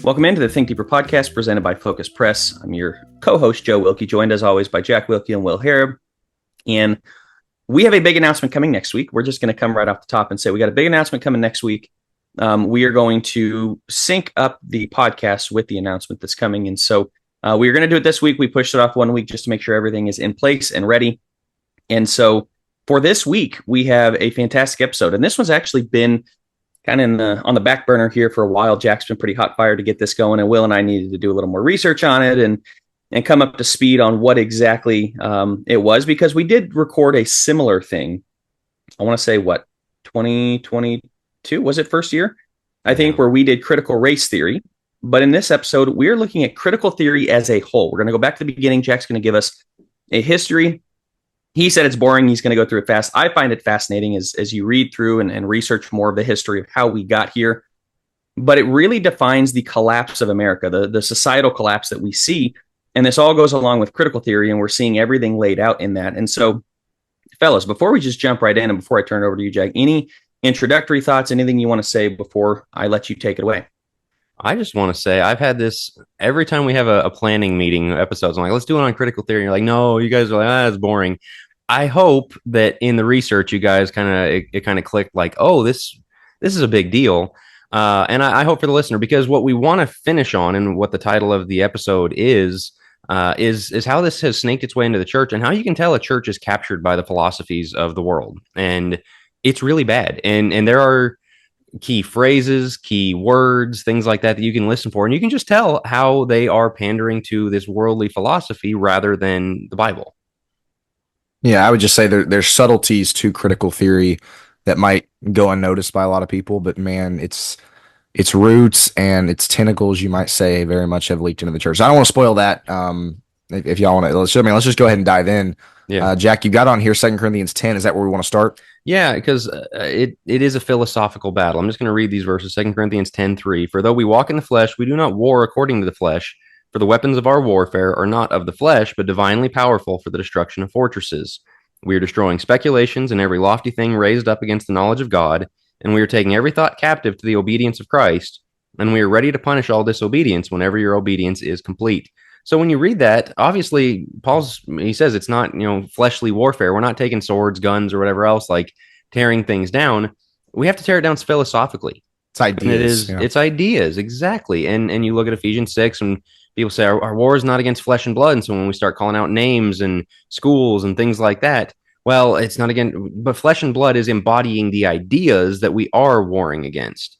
Welcome into the Think Deeper podcast presented by Focus Press. I'm your co-host, Joe Wilkie, joined as always by Jack Wilkie and Will Harrub. And we have a big announcement coming next week. We're just going to come right off the top and say we got a big announcement coming next week. We are going to sync up the podcast with the announcement that's coming. And so we are going to do it this week. We pushed it off 1 week just to make sure everything is in place and ready. And so for this week, we have a fantastic episode. And this one's actually been kind of on the back burner here for a while. Jack's been pretty hot fire to get this going, and Will and I needed to do a little more research on it and come up to speed on what exactly it was, because we did record a similar thing. I want to say, 2022? Was it first year? I think, where we did critical race theory. But in this episode, we're looking at critical theory as a whole. We're going to go back to the beginning. Jack's going to give us a history. He said it's boring. He's going to go through it fast. I find it fascinating as you read through and research more of the history of how we got here. But it really defines the collapse of America, the societal collapse that we see. And this all goes along with critical theory, and we're seeing everything laid out in that. And so, fellas, before we just jump right in, and before I turn it over to you, Jack, any introductory thoughts, anything you want to say before I let you take it away? I just want to say I've had this every time we have a planning meeting episodes. I'm like, let's do it on critical theory. And you're like, no, you guys are like, it's boring. I hope that in the research, you guys kind of clicked like, oh, this is a big deal. And I hope for the listener, because what we want to finish on, and what the title of the episode is how this has snaked its way into the church, and how you can tell a church is captured by the philosophies of the world. And it's really bad. And there are key phrases, key words, things like that you can listen for, and you can just tell how they are pandering to this worldly philosophy rather than the Bible. Yeah, I would just say there's subtleties to critical theory that might go unnoticed by a lot of people, but man, its roots and its tentacles, you might say, very much have leaked into the church. I don't want to spoil that. If y'all want to, let's just go ahead and dive in. Yeah, Jack, you got on here 2 Corinthians 10. Is that where we want to start? Yeah, because it is a philosophical battle. I'm just going to read these verses. 2 Corinthians 10:3. For though we walk in the flesh, we do not war according to the flesh. For the weapons of our warfare are not of the flesh, but divinely powerful for the destruction of fortresses. We are destroying speculations and every lofty thing raised up against the knowledge of God, and we are taking every thought captive to the obedience of Christ, and we are ready to punish all disobedience whenever your obedience is complete. So when you read that, obviously, he says it's not, fleshly warfare. We're not taking swords, guns, or whatever else, like tearing things down. We have to tear it down philosophically. It's ideas. It's ideas, exactly. And you look at Ephesians 6, and people say our war is not against flesh and blood. And so when we start calling out names and schools and things like that, well, it's not but flesh and blood is embodying the ideas that we are warring against.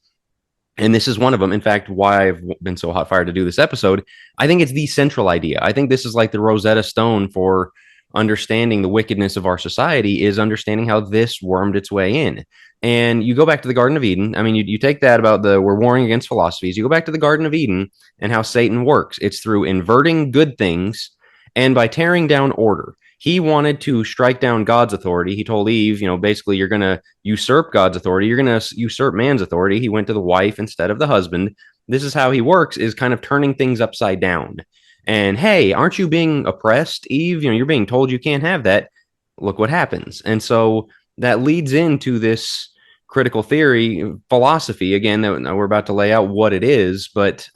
And this is one of them. In fact, why I've been so hot fire to do this episode, I think it's the central idea. I think this is like the Rosetta Stone for understanding the wickedness of our society, is understanding how this wormed its way in. And you go back to the Garden of Eden. I mean, you take that about we're warring against philosophies. You go back to the Garden of Eden and how Satan works. It's through inverting good things and by tearing down order. He wanted to strike down God's authority. He told Eve, basically, you're going to usurp God's authority. You're going to usurp man's authority. He went to the wife instead of the husband. This is how he works, is kind of turning things upside down. And hey, aren't you being oppressed, Eve? You're being told you can't have that. Look what happens. And so that leads into this critical theory philosophy, again, that we're about to lay out what it is. But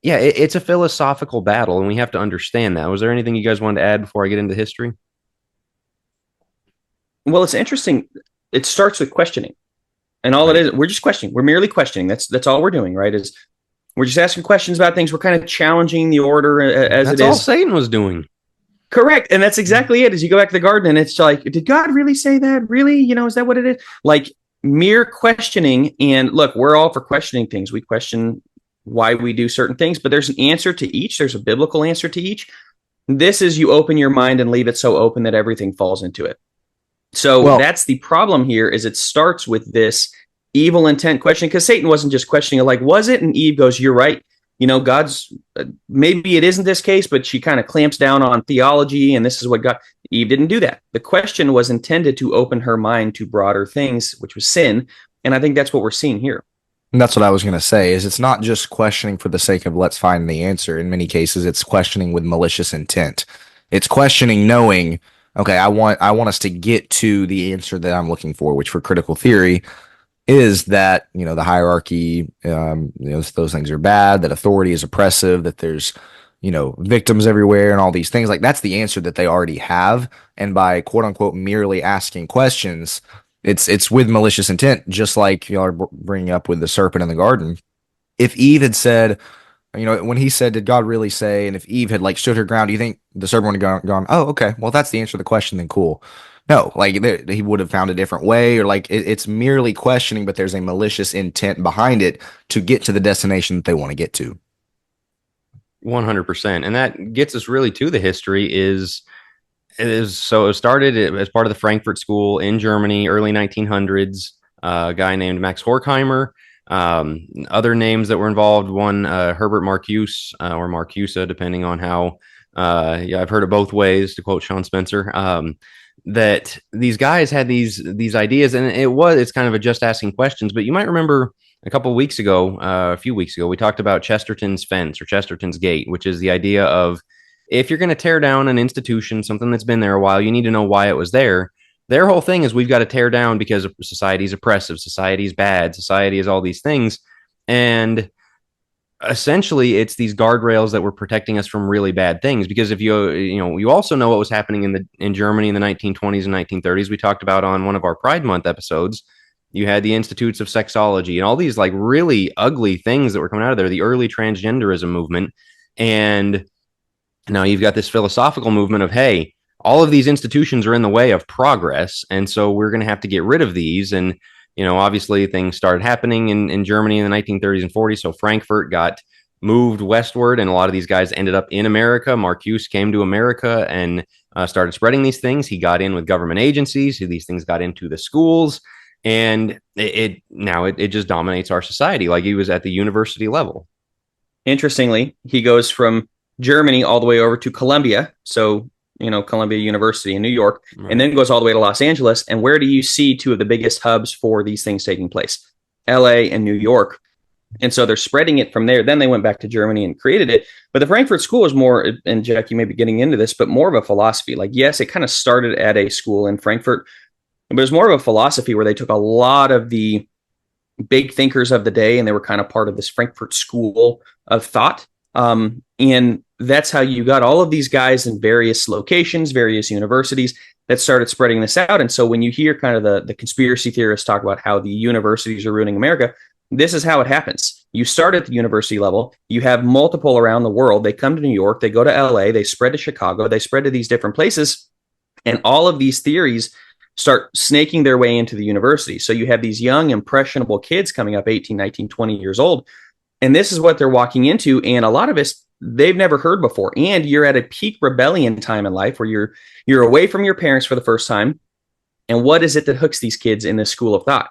it's a philosophical battle, and we have to understand that. Was there anything you guys wanted to add before I get into history? Well, it's interesting. It starts with questioning. And all it is, we're just questioning. We're merely questioning. That's all we're doing, right? Is we're just asking questions about things. We're kind of challenging the order as it is. That's all Satan was doing. Correct. And that's exactly it. As you go back to the garden, and it's like, did God really say that? Really? Is that what it is? Like mere questioning. And look, we're all for questioning things. We question why we do certain things, but there's an answer to each. There's a biblical answer to each. This is, you open your mind and leave it so open that everything falls into it. So that's the problem here, is it starts with this evil intent question, because Satan wasn't just questioning it like, was it? And Eve goes, you're right. God's, maybe it isn't this case, but she kind of clamps down on theology, and this is what God. Eve didn't do that. The question was intended to open her mind to broader things, which was sin. And I think that's what we're seeing here. And that's what I was going to say, is it's not just questioning for the sake of let's find the answer. In many cases, it's questioning with malicious intent. It's questioning knowing, okay, I want us to get to the answer that I'm looking for, which for critical theory, is that, the hierarchy, those things are bad, that authority is oppressive, that there's, victims everywhere and all these things. Like, that's the answer that they already have. And by quote unquote merely asking questions, it's with malicious intent, just like y'all are bringing up with the serpent in the garden. If Eve had said, when he said, "Did God really say?" And if Eve had like stood her ground, do you think the serpent would have gone, "Oh, okay, well that's the answer to the question, then cool." No, like he would have found a different way, or like it's merely questioning, but there's a malicious intent behind it to get to the destination that they want to get to. 100%. And that gets us really to the history so it started as part of the Frankfurt School in Germany, early 1900s. A guy named Max Horkheimer. Other names that were involved, one Herbert Marcuse or Marcusa, depending on how. I've heard it both ways, to quote Sean Spencer. That these guys had these ideas, and it's kind of a just asking questions. But you might remember a few weeks ago, we talked about Chesterton's fence or Chesterton's gate, which is the idea of, if you're going to tear down an institution, something that's been there a while, you need to know why it was there. Their whole thing is, we've got to tear down because society is oppressive, society is bad, society is all these things. And essentially it's these guardrails that were protecting us from really bad things. Because if you also know what was happening in Germany in the 1920s and 1930s. We talked about on one of our Pride Month episodes. You had the institutes of sexology and all these like really ugly things that were coming out of there, the early transgenderism movement. And now you've got this philosophical movement of, hey, all of these institutions are in the way of progress, and so we're going to have to get rid of these. And obviously things started happening in Germany in the 1930s and 40s. So Frankfurt got moved westward, and a lot of these guys ended up in America. Marcuse came to America and started spreading these things. He got in with government agencies. These things got into the schools, and it just dominates our society. Like, he was at the university level. Interestingly, he goes from Germany all the way over to Columbia. So, Columbia University in New York, right, and then goes all the way to Los Angeles. And where do you see two of the biggest hubs for these things taking place? LA and New York. And so they're spreading it from there. Then they went back to Germany and created it. But the Frankfurt School is more, and Jack, you may be getting into this, but more of a philosophy. Like, yes, it kind of started at a school in Frankfurt, but it was more of a philosophy where they took a lot of the big thinkers of the day, and they were kind of part of this Frankfurt School of thought. And that's how you got all of these guys in various locations, various universities that started spreading this out. And so when you hear kind of the conspiracy theorists talk about how the universities are ruining America, this is how it happens. You start at the university level, you have multiple around the world. They come to New York, they go to LA, they spread to Chicago, they spread to these different places. And all of these theories start snaking their way into the university. So you have these young, impressionable kids coming up 18, 19, 20 years old. And this is what they're walking into. And a lot of us, they've never heard before. And you're at a peak rebellion time in life where you're away from your parents for the first time. And what is it that hooks these kids in this school of thought?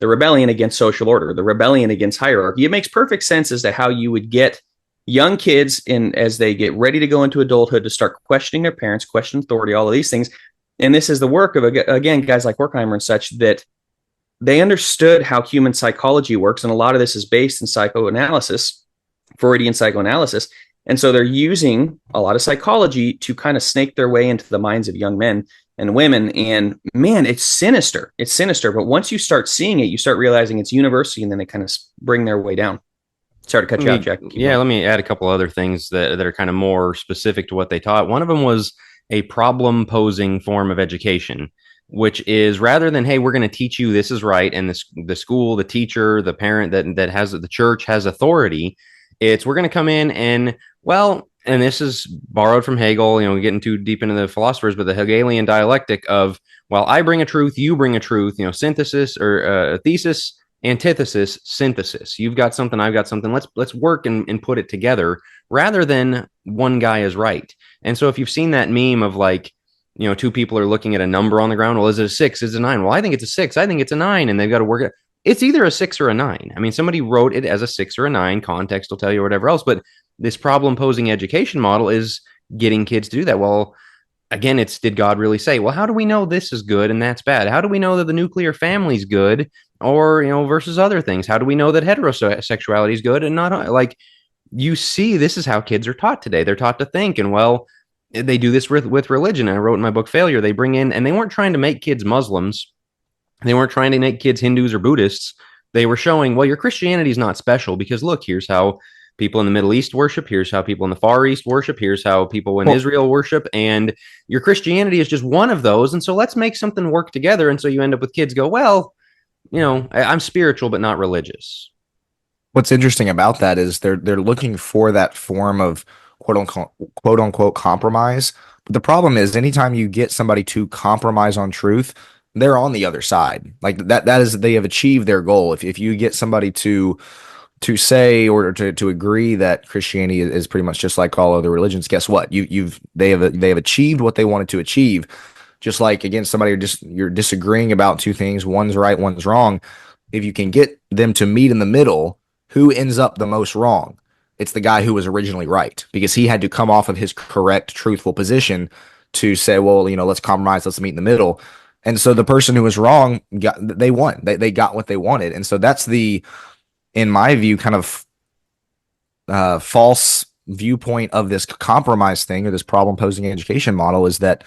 The rebellion against social order, the rebellion against hierarchy. It makes perfect sense as to how you would get young kids as they get ready to go into adulthood to start questioning their parents, question authority, all of these things. And this is the work of, again, guys like Horkheimer and such, that they understood how human psychology works. And a lot of this is based in psychoanalysis, Freudian psychoanalysis. And so they're using a lot of psychology to kind of snake their way into the minds of young men and women. And man, it's sinister. It's sinister. But once you start seeing it, you start realizing it's university, and then they kind of bring their way down. Sorry to cut you out, Jack. Let me add a couple other things that are kind of more specific to what they taught. One of them was a problem posing form of education, which is, rather than, hey, we're going to teach you this is right, and the school, the teacher, the parent that has the church has authority, it's, we're going to come in and, well, and this is borrowed from Hegel, getting too deep into the philosophers, but the Hegelian dialectic of, well, I bring a truth, you bring a truth, synthesis or thesis, antithesis, synthesis. You've got something, I've got something. Let's work and put it together, rather than one guy is right. And so if you've seen that meme of like, two people are looking at a number on the ground. Well, is it a 6? Is it a 9? Well, I think it's a 6. I think it's a 9. And they've got to work it. It's either a 6 or a 9. I mean, somebody wrote it as a 6 or a 9. Context will tell you, or whatever else. But this problem posing education model is getting kids to do that. Well, again, it's, did God really say? Well, how do we know this is good and that's bad? How do we know that the nuclear family is good, or, versus other things? How do we know that heterosexuality is good and not? Like, you see, this is how kids are taught today. They're taught to think, and well, they do this with religion. I wrote in my book Failure, they bring in, and they weren't trying to make kids Muslims. They weren't trying to make kids Hindus or Buddhists. They were showing, well, your Christianity is not special because look, here's how people in the Middle East worship. Here's how people in the Far East worship. Here's how people in Israel worship. And your Christianity is just one of those. And so let's make something work together. And so you end up with kids go, well, I'm spiritual, but not religious. What's interesting about that is they're looking for that form of quote unquote compromise. But the problem is anytime you get somebody to compromise on truth, they're on the other side. Like that is they have achieved their goal. If you get somebody to say or to agree that Christianity is pretty much just like all other religions, guess what? They have achieved what they wanted to achieve. Just like again, you're disagreeing about two things, one's right, one's wrong. If you can get them to meet in the middle, who ends up the most wrong? It's the guy who was originally right because he had to come off of his correct, truthful position to say, well, let's compromise, let's meet in the middle. And so the person who was wrong they won. They got what they wanted. And so that's in my view, kind of false viewpoint of this compromise thing or this problem posing education model is that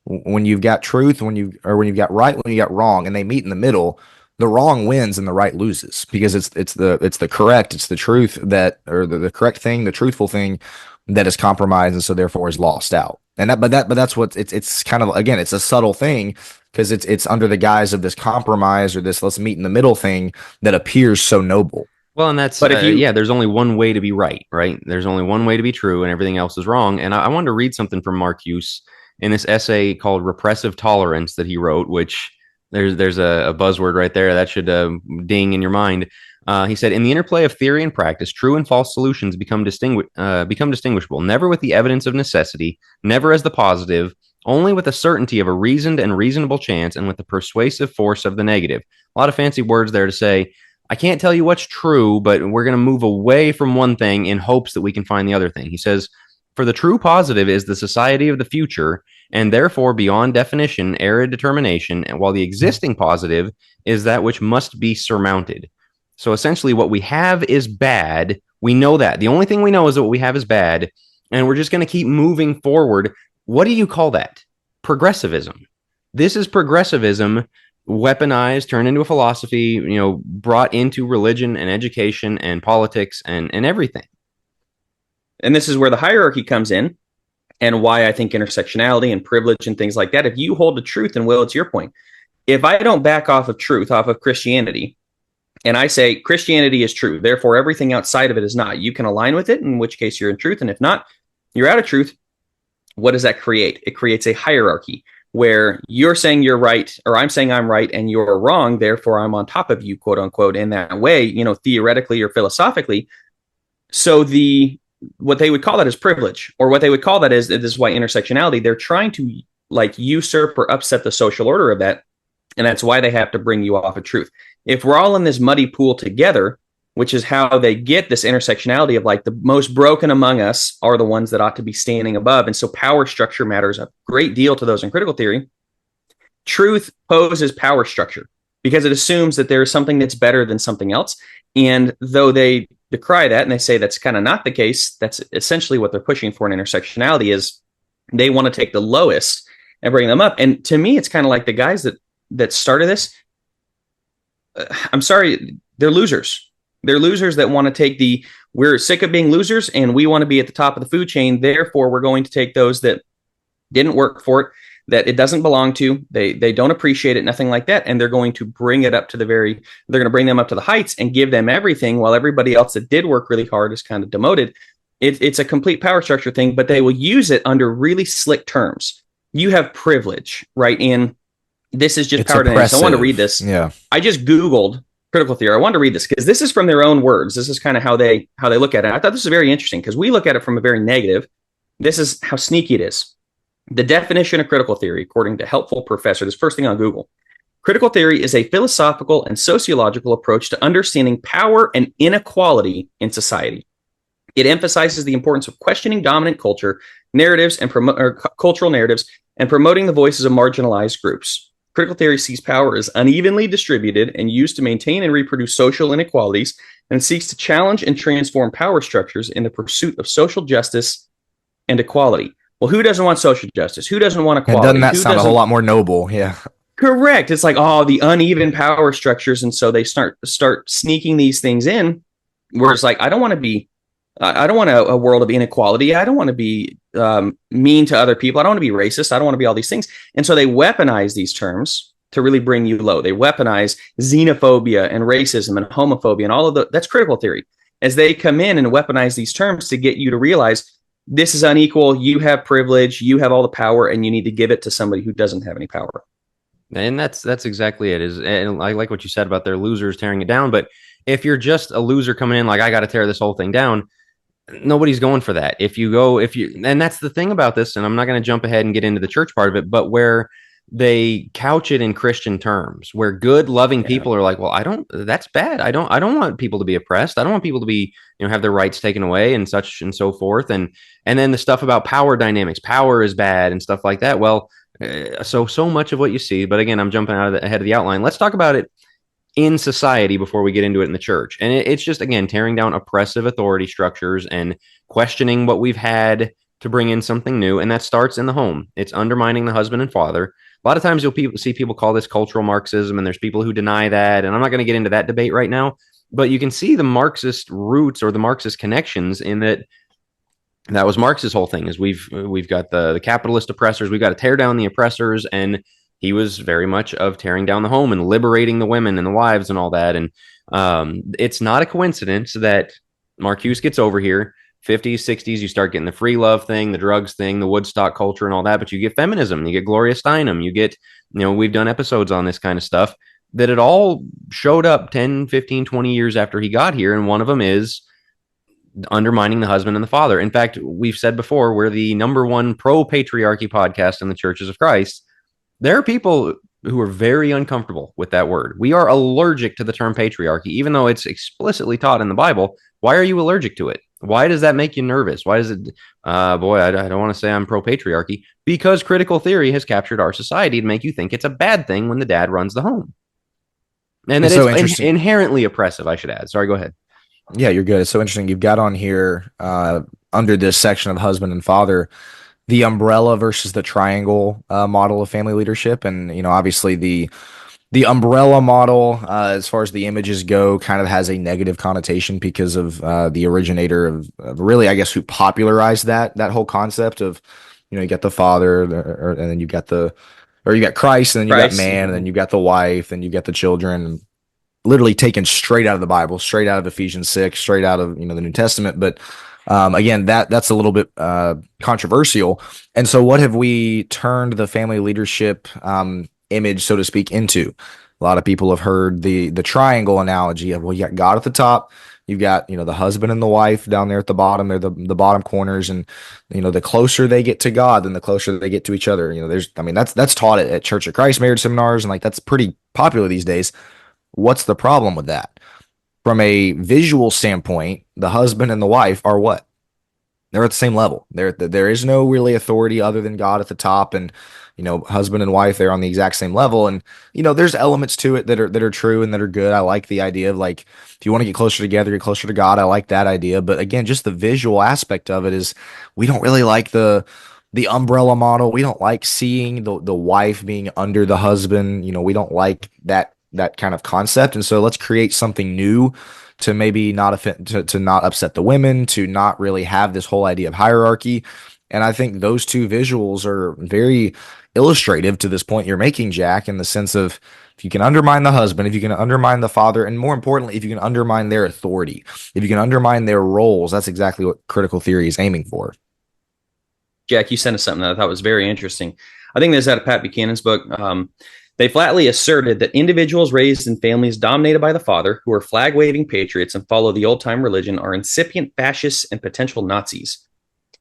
when you've got truth, when you've got right, when you got wrong, and they meet in the middle, the wrong wins and the right loses because it's the correct, it's the truth or the correct thing, the truthful thing that is compromised and so therefore is lost out. And that's what it's kind of, again, it's a subtle thing because it's under the guise of this compromise or this let's meet in the middle thing that appears so noble. Well, and that's, there's only one way to be right? There's only one way to be true and everything else is wrong. And I wanted to read something from Mark Hughes in this essay called Repressive Tolerance that he wrote, which there's a buzzword right there that should ding in your mind. He said, in the interplay of theory and practice, true and false solutions become distinguishable, never with the evidence of necessity, never as the positive, only with the certainty of a reasoned and reasonable chance and with the persuasive force of the negative. A lot of fancy words there to say, I can't tell you what's true, but we're going to move away from one thing in hopes that we can find the other thing. He says, for the true positive is the society of the future, and therefore beyond definition, arid determination, and while the existing positive is that which must be surmounted. So essentially what we have is bad. We know that. The only thing we know is that what we have is bad, and we're just going to keep moving forward. What do you call that? Progressivism. This is progressivism weaponized, turned into a philosophy, brought into religion and education and politics and everything. And this is where the hierarchy comes in and why I think intersectionality and privilege and things like that, if you hold the truth, and Will, it's your point. If I don't back off of truth, off of Christianity, and I say Christianity is true, therefore everything outside of it is not, you can align with it, in which case you're in truth. And if not, you're out of truth. What does that create? It creates a hierarchy where you're saying you're right, or I'm saying I'm right and you're wrong, therefore I'm on top of you, quote unquote, in that way, theoretically or philosophically. So what they would call that is privilege, or what they would call that is, this is why intersectionality, they're trying to usurp or upset the social order of that. And that's why they have to bring you off of truth. If we're all in this muddy pool together, which is how they get this intersectionality of the most broken among us are the ones that ought to be standing above. And so power structure matters a great deal to those in critical theory. Truth poses power structure because it assumes that there is something that's better than something else. And though they decry that and they say that's kind of not the case, that's essentially what they're pushing for in intersectionality is they want to take the lowest and bring them up. And to me, it's kind of like the guys that started this. I'm sorry, they're losers. They're losers that want to take we're sick of being losers and we want to be at the top of the food chain. Therefore, we're going to take those that didn't work for it, that it doesn't belong to. They don't appreciate it, nothing like that. And they're going to bring it up to they're going to bring them up to the heights and give them everything while everybody else that did work really hard is kind of demoted. It's a complete power structure thing, but they will use it under really slick terms. You have privilege, right? And this is just It's power dynamics. I want to read this. Yeah. I just Googled critical theory. I wanted to read this because this is from their own words. This is kind of how they look at it. I thought this was very interesting because we look at it from a very negative. This is how sneaky it is. The definition of critical theory, according to Helpful Professor, this first thing on Google. Critical theory is a philosophical and sociological approach to understanding power and inequality in society. It emphasizes the importance of questioning dominant culture narratives and cultural narratives and promoting the voices of marginalized groups. Critical theory sees power as unevenly distributed and used to maintain and reproduce social inequalities, and seeks to challenge and transform power structures in the pursuit of social justice and equality. Well, who doesn't want social justice? Who doesn't want equality? And doesn't that sound a whole lot more noble? Yeah. Correct. It's like, oh, the uneven power structures. And so they start sneaking these things in where it's like, I don't want to be, I don't want a world of inequality. I don't want to be mean to other people. I don't want to be racist. I don't want to be all these things. And so they weaponize these terms to really bring you low. They weaponize xenophobia and racism and homophobia and all of that's critical theory. As they come in and weaponize these terms to get you to realize this is unequal. You have privilege. You have all the power, and you need to give it to somebody who doesn't have any power. And that's exactly it. And I like what you said about their losers tearing it down. But if you're just a loser coming in, like, I got to tear this whole thing down, nobody's going for that. And that's the thing about this, and I'm not going to jump ahead and get into the church part of it, but where they couch it in Christian terms, where good, loving people are like, well, that's bad. I don't want people to be oppressed. I don't want people to be, have their rights taken away and such and so forth. And then the stuff about power dynamics, power is bad and stuff like that. Well, so much of what you see, but again, I'm jumping ahead of the outline. Let's talk about it in society before we get into it in the church. And it's just, again, tearing down oppressive authority structures and questioning what we've had to bring in something new. And that starts in the home. It's undermining the husband and father. A lot of times you'll see people call this cultural Marxism, and there's people who deny that. And I'm not going to get into that debate right now, but you can see the Marxist roots or the Marxist connections in that was Marx's whole thing. Is we've got the capitalist oppressors. We've got to tear down the oppressors. And he was very much of tearing down the home and liberating the women and the wives and all that. And it's not a coincidence that Marcuse gets over here. 50s, 60s, you start getting the free love thing, the drugs thing, the Woodstock culture and all that, but you get feminism, you get Gloria Steinem, you get, we've done episodes on this kind of stuff, that it all showed up 10, 15, 20 years after he got here, and one of them is undermining the husband and the father. In fact, we've said before, we're the #1 pro-patriarchy podcast in the Churches of Christ. There are people who are very uncomfortable with that word. We are allergic to the term patriarchy, even though it's explicitly taught in the Bible. Why are you allergic to it? Why does that make you nervous? Why does it, I don't want to say I'm pro-patriarchy, because critical theory has captured our society to make you think it's a bad thing when the dad runs the home. And that it's inherently oppressive, I should add. Sorry, go ahead. Yeah, you're good. It's so interesting. You've got on here, under this section of husband and father, the umbrella versus the triangle model of family leadership. And, obviously the umbrella model, as far as the images go, kind of has a negative connotation because of the originator of really, I guess, who popularized that whole concept of, you got the father, and then you got Christ, and then you got man, and then you got the wife, and you got the children, literally taken straight out of the Bible, straight out of Ephesians 6, straight out of the New Testament. But again, that's a little bit controversial. And so, what have we turned the family leadership image, so to speak, into? A lot of people have heard the triangle analogy of, well, you got God at the top, you've got the husband and the wife down there at the bottom. They're the bottom corners, and the closer they get to God, then the closer they get to each other. That's taught at Church of Christ marriage seminars, and that's pretty popular these days. What's the problem with that? From a visual standpoint, the husband and the wife are what? They're at the same level. There is no really authority other than God at the top, and husband and wife, they're on the exact same level. And there's elements to it that are true and that are good. I like the idea of, like, if you want to get closer together, get closer to God. I like that idea. But again, just the visual aspect of it is, we don't really like the umbrella model. We don't like seeing the wife being under the husband. We don't like that kind of concept. And so let's create something new to maybe not to not upset the women, to not really have this whole idea of hierarchy. And I think those two visuals are very illustrative to this point you're making, Jack, in the sense of, if you can undermine the husband, if you can undermine the father, and more importantly, if you can undermine their authority, if you can undermine their roles, that's exactly what critical theory is aiming for. Jack, you sent us something that I thought was very interesting. I think this is out of Pat Buchanan's book. They flatly asserted that individuals raised in families dominated by the father, who are flag-waving patriots and follow the old-time religion, are incipient fascists and potential Nazis.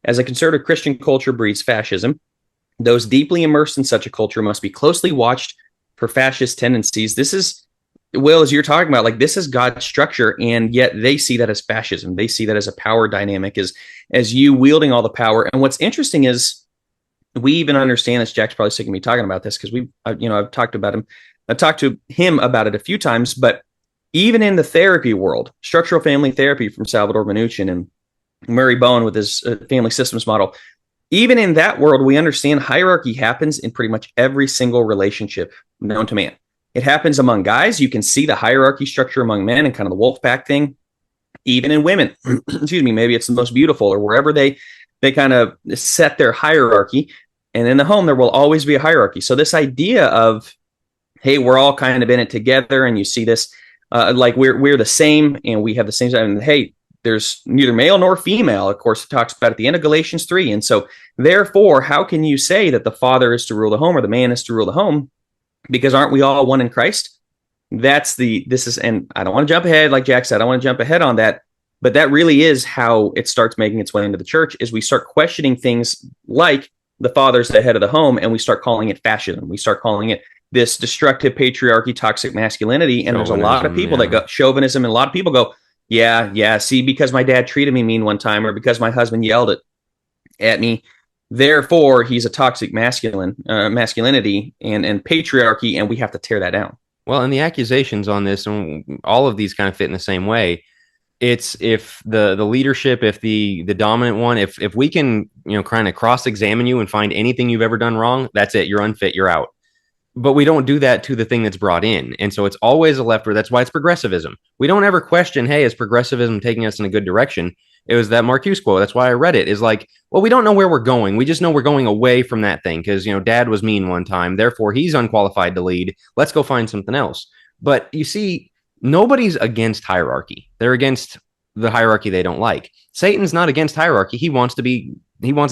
As a conservative Christian culture breeds fascism, those deeply immersed in such a culture must be closely watched for fascist tendencies. This is, Will, as you're talking about, like, this is God's structure, and yet they see that as fascism. They see that as a power dynamic, as you wielding all the power. And what's interesting is, we even understand this. Jack's probably sick of me talking about this, because I've talked about him. I've talked to him about it a few times, but even in the therapy world, structural family therapy from Salvador Minuchin and Murray Bowen with his family systems model, even in that world, we understand hierarchy happens in pretty much every single relationship known to man. It happens among guys. You can see the hierarchy structure among men and kind of the wolf pack thing. Even in women, excuse me, maybe it's the most beautiful or wherever they kind of set their hierarchy. And in the home, there will always be a hierarchy. So this idea of, hey, we're all kind of in it together, and you see this like we're the same and we have the same, and hey, there's neither male nor female. Of course, it talks about at the end of Galatians 3. And so therefore, how can you say that the father is to rule the home or the man is to rule the home? Because aren't we all one in Christ? And I don't want to jump ahead, like Jack said, I don't want to jump ahead on that, but that really is how it starts making its way into the church, is we start questioning things like the father's the head of the home, and we start calling it fascism. We start calling it this destructive patriarchy, toxic masculinity. And there's a lot of people that go chauvinism, and a lot of people go, yeah, see, because my dad treated me mean one time, or because my husband yelled at me, therefore he's a toxic masculinity and patriarchy, and we have to tear that down. Well, and the accusations on this, and all of these kind of fit in the same way. It's if the leadership, if the dominant one, if we can, kind of cross-examine you and find anything you've ever done wrong, that's it. You're unfit. You're out. But we don't do that to the thing that's brought in. And so it's always a leftward. That's why it's progressivism. We don't ever question, hey, is progressivism taking us in a good direction? It was that Marcuse quote. That's why I read it. Is like, well, we don't know where we're going. We just know we're going away from that thing because, dad was mean one time. Therefore, he's unqualified to lead. Let's go find something else. But you see, nobody's against hierarchy. They're against the hierarchy they don't like. Satan's not against hierarchy. He wants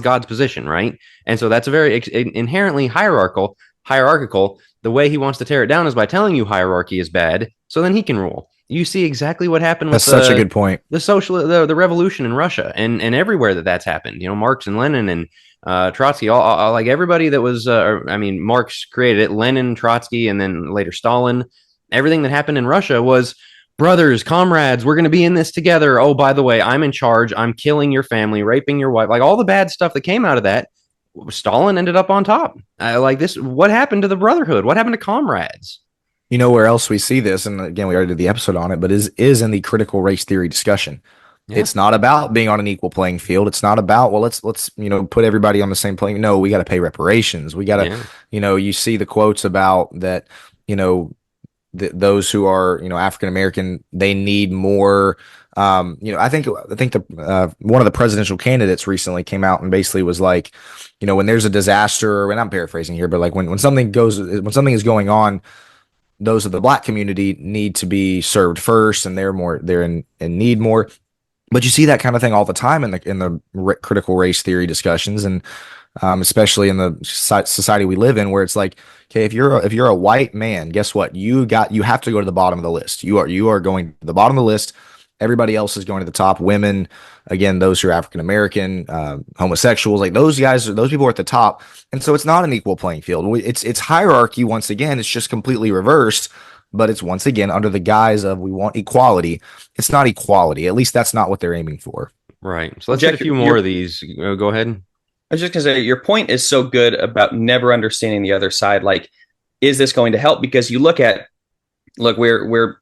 God's position, right? And so that's a very inherently hierarchical. The way he wants to tear it down is by telling you hierarchy is bad, so then he can rule. You see exactly what happened with such a good point. The revolution in Russia and everywhere that's happened. Marx and Lenin and Trotsky, all like everybody that was. Marx created it. Lenin, Trotsky, and then later Stalin. Everything that happened in Russia was brothers, comrades. We're going to be in this together. Oh, by the way, I'm in charge. I'm killing your family, raping your wife. Like all the bad stuff that came out of that. Stalin ended up on top. Like this. What happened to the brotherhood? What happened to comrades? Where else we see this, and again, we already did the episode on it, but is in the critical race theory discussion. Yeah. It's not about being on an equal playing field. It's not about, well, let's put everybody on the same plane. No, we got to pay reparations. We got to, you see the quotes about that, those who are, African American, they need more. I think the one of the presidential candidates recently came out and basically was like, when there's a disaster, and I'm paraphrasing here, but like when something is going on, those of the Black community need to be served first, and they're in need more. But you see that kind of thing all the time in the critical race theory discussions, and especially in the society we live in, where it's like, okay, if you're a white man, guess what? You have to go to the bottom of the list. You are going to the bottom of the list. Everybody else is going to the top. Women, again, those who are African American, homosexuals, like those people are at the top. And so it's not an equal playing field. It's hierarchy once again. It's just completely reversed, but it's once again under the guise of we want equality. It's not equality. At least that's not what they're aiming for. Right. So let's get a few more of these. Go ahead. I was just going to say, your point is so good about never understanding the other side. Like, is this going to help? Because you look, we're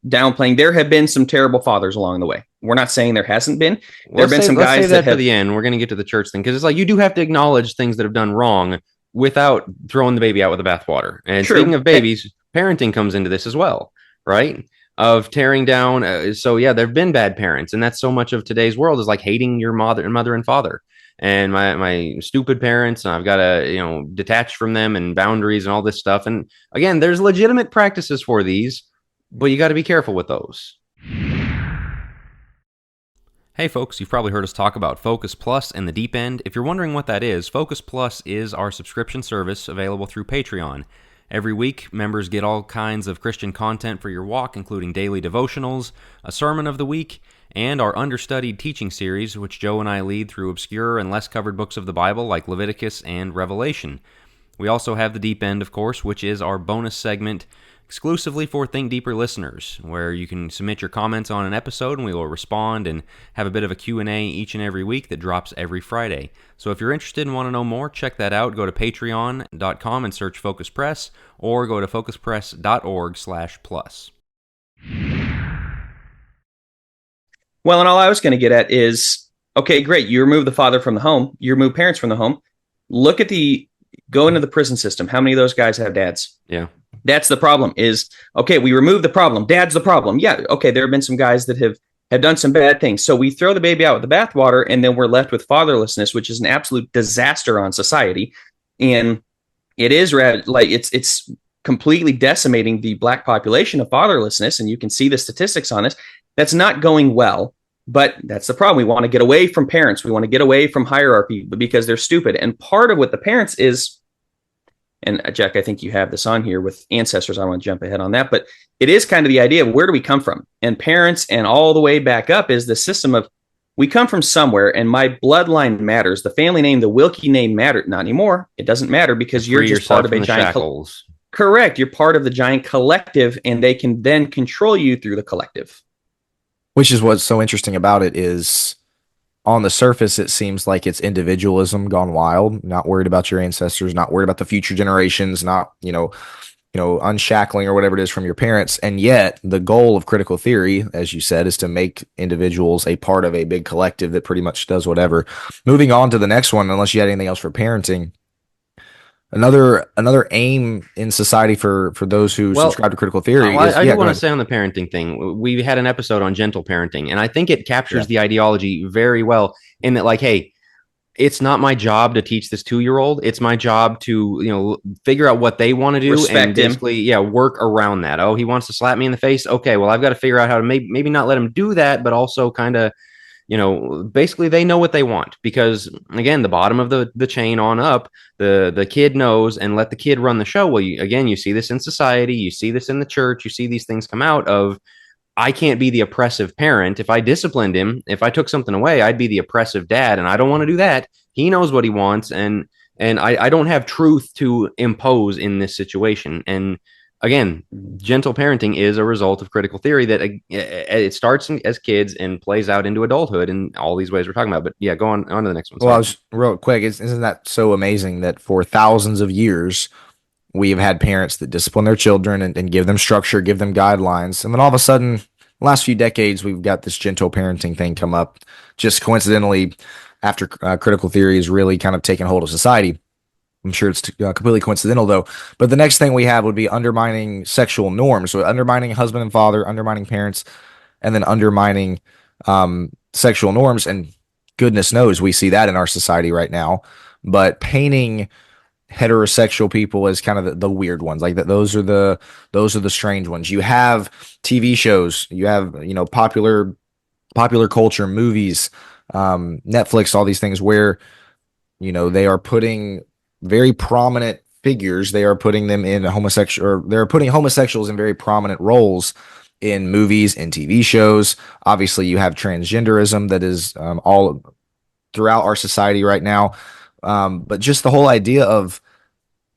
downplaying. There have been some terrible fathers along the way. We're not saying there hasn't been. There have been some guys that for the end. We're going to get to the church thing, because it's like you do have to acknowledge things that have done wrong without throwing the baby out with the bathwater. And speaking of babies, parenting comes into this as well, right? Of tearing down. So yeah, there have been bad parents, and that's so much of today's world is like hating your mother and father. And my stupid parents, and I've got to detach from them, and boundaries and all this stuff. And again, there's legitimate practices for these, but you got to be careful with those. Hey folks, you've probably heard us talk about Focus Plus and the Deep End. If you're wondering what that is, Focus Plus is our subscription service available through Patreon. Every week, members get all kinds of Christian content for your walk, including daily devotionals, a sermon of the week, and our understudied teaching series, which Joe and I lead through obscure and less covered books of the Bible like Leviticus and Revelation. We also have the Deep End, of course, which is our bonus segment exclusively for Think Deeper listeners, where you can submit your comments on an episode and we will respond and have a bit of a Q&A each and every week that drops every Friday. So if you're interested and want to know more, check that out. Go to patreon.com and search Focus Press, or go to focuspress.org/plus. Well, and all I was going to get at is, okay, great, you remove the father from the home, you remove parents from the home. go into the prison system. How many of those guys have dads? Yeah. That's the problem is, okay, we remove the problem. Dad's the problem. Yeah. Okay. There have been some guys that have done some bad things. So we throw the baby out with the bathwater, and then we're left with fatherlessness, which is an absolute disaster on society. And it is like, it's completely decimating the Black population of fatherlessness. And you can see the statistics on this. That's not going well. But that's the problem. We want to get away from parents. We want to get away from hierarchy because they're stupid. And part of what the parents is, and Jack, I think you have this on here with ancestors. I don't want to jump ahead on that, but it is kind of the idea of where do we come from? And parents and all the way back up is the system of we come from somewhere, and my bloodline matters. The family name, the Wilkie name mattered. Not anymore. It doesn't matter because you're just part of a giant correct. You're part of the giant collective, and they can then control you through the collective. Which is what's so interesting about it is on the surface, it seems like it's individualism gone wild, not worried about your ancestors, not worried about the future generations, not, unshackling or whatever it is from your parents. And yet the goal of critical theory, as you said, is to make individuals a part of a big collective that pretty much does whatever. Moving on to the next one, unless you had anything else for parenting. Another aim in society for those who subscribe to critical theory. I do want to say on the parenting thing, we had an episode on gentle parenting, and I think it captures the ideology very well in that, like, hey, it's not my job to teach this 2-year-old. It's my job to, figure out what they want to do and basically, work around that. Oh, he wants to slap me in the face. Okay, well, I've got to figure out how to maybe not let him do that, but also kind of, basically they know what they want because, again, the bottom of the chain on up, the kid knows, and let the kid run the show. Well, you see this in society, you see this in the church, you see these things come out of, I can't be the oppressive parent. If I disciplined him, if I took something away, I'd be the oppressive dad, and I don't want to do that. He knows what he wants, and I don't have truth to impose in this situation. And again, gentle parenting is a result of critical theory that it starts as kids and plays out into adulthood in all these ways we're talking about. But yeah, go on to the next one. Well, I was real quick. Isn't that so amazing that for thousands of years, we've had parents that discipline their children and give them structure, give them guidelines. And then all of a sudden, the last few decades, we've got this gentle parenting thing come up just coincidentally after critical theory has really kind of taken hold of society. I'm sure it's completely coincidental, though. But the next thing we have would be undermining sexual norms. So undermining husband and father, undermining parents, and then undermining sexual norms. And goodness knows we see that in our society right now. But painting heterosexual people as kind of the weird ones, like that, those are the strange ones. You have TV shows, you have popular culture, movies, Netflix, all these things where they are putting very prominent figures. They are putting them in they're putting homosexuals in very prominent roles in movies and TV shows. Obviously, you have transgenderism that is all throughout our society right now. But just the whole idea of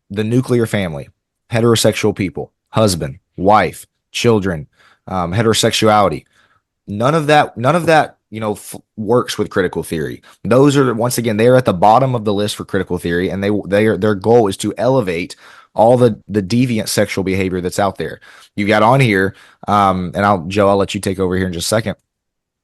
the nuclear family, heterosexual people, husband, wife, children, heterosexuality, none of that works with critical theory. Those are, once again, they're at the bottom of the list for critical theory, and their goal is to elevate all the deviant sexual behavior that's out there. You got on here, and Joe, I'll let you take over here in just a second.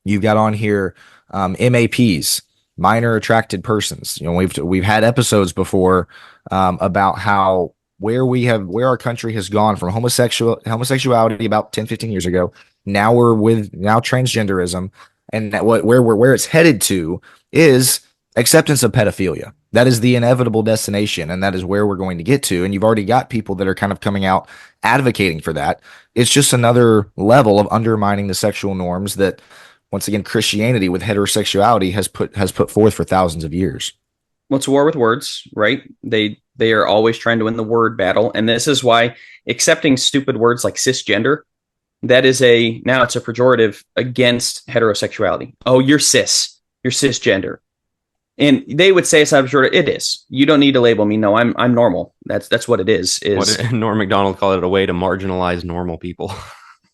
You've got on here MAPs, minor attracted persons. We've had episodes before about how where our country has gone from homosexuality about 10, 15 years ago. Now transgenderism, and where it's headed to is acceptance of pedophilia. That is the inevitable destination, and that is where we're going to get to. And you've already got people that are kind of coming out advocating for that. It's just another level of undermining the sexual norms that, once again, Christianity with heterosexuality has put forth for thousands of years. Well, it's a war with words, right? They are always trying to win the word battle, and this is why accepting stupid words like cisgender, it's a pejorative against heterosexuality. Oh, you're cisgender. And they would say it's not a pejorative. It is. You don't need to label me. No, I'm normal. That's what it is. What Norm Macdonald called it, a way to marginalize normal people.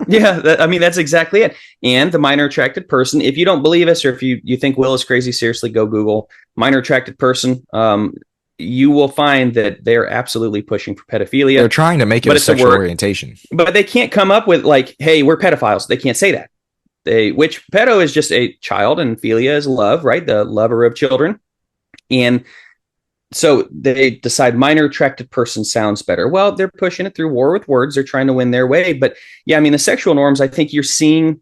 Yeah, that's exactly it. And the minor attracted person, if you don't believe us, or if you think Will is crazy, seriously, go Google minor attracted person. You will find that they're absolutely pushing for pedophilia. They're trying to make it a sexual orientation. But they can't come up with like, hey, we're pedophiles. They can't say that. Which pedo is just a child and philia is love, right? The lover of children. And So they decide minor attracted person sounds better. Well, they're pushing it through war with words. They're trying to win their way. But yeah, I mean, the sexual norms, I think you're seeing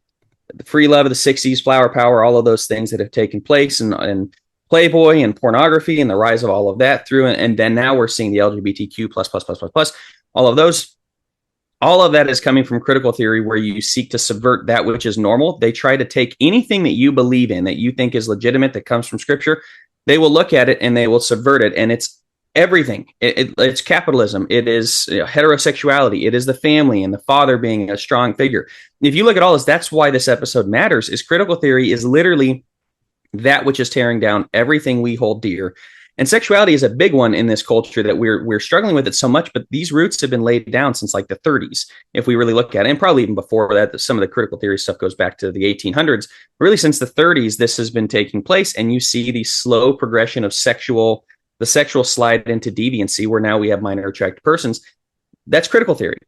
the free love of the 60s, flower power, all of those things that have taken place, and Playboy and pornography and the rise of all of that through. And then now we're seeing the LGBTQ plus, all of those. All of that is coming from critical theory, where you seek to subvert that which is normal. They try to take anything that you believe in, that you think is legitimate, that comes from scripture. They will look at it and they will subvert it. And it's everything. It's capitalism. It is heterosexuality. It is the family and the father being a strong figure. If you look at all this, that's why this episode matters. Is critical theory is literally that which is tearing down everything we hold dear. And sexuality is a big one in this culture that we're struggling with it so much, but these roots have been laid down since like the 30s, if we really look at it, and probably even before that. Some of the critical theory stuff goes back to the 1800s. Really, since the 30s, this has been taking place, and you see the slow progression of the sexual slide into deviancy, where now we have minor attracted persons. That's critical theory.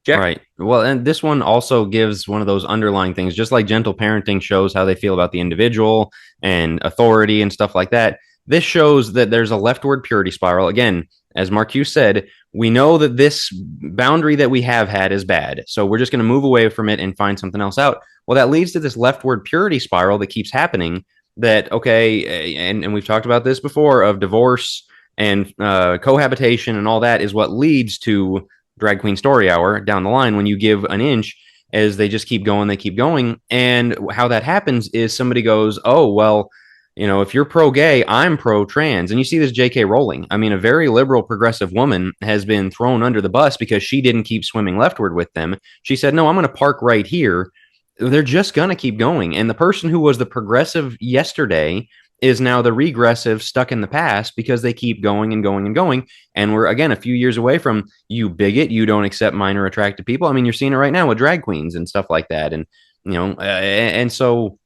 Jack? Right. Well, and this one also gives one of those underlying things, just like gentle parenting shows how they feel about the individual and authority and stuff like that. This shows that there's a leftward purity spiral. Again, as Marcuse said, we know that this boundary that we have had is bad. So we're just going to move away from it and find something else out. Well, that leads to this leftward purity spiral that keeps happening. That, okay, and we've talked about this before, of divorce and cohabitation and all that is what leads to Drag Queen Story Hour down the line, when you give an inch, as they just keep going, they keep going. And how that happens is somebody goes, oh, well, if you're pro-gay, I'm pro-trans. And you see this J.K. Rowling. I mean, a very liberal, progressive woman has been thrown under the bus because she didn't keep swimming leftward with them. She said, no, I'm going to park right here. They're just going to keep going. And the person who was the progressive yesterday is now the regressive, stuck in the past, because they keep going and going and going. And we're, again, a few years away from, you bigot, you don't accept minor attractive people. I mean, you're seeing it right now with drag queens and stuff like that. And, and so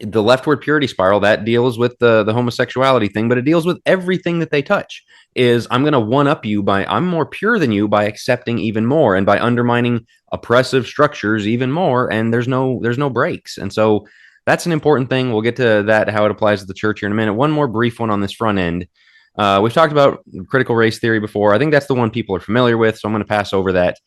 the leftward purity spiral, that deals with the homosexuality thing, but it deals with everything that they touch. Is, I'm going to one up you by, I'm more pure than you, by accepting even more and by undermining oppressive structures even more. And there's no breaks. And so that's an important thing. We'll get to that, how it applies to the church here in a minute. One more brief one on this front end. We've talked about critical race theory before. I think that's the one people are familiar with, so I'm going to pass over that.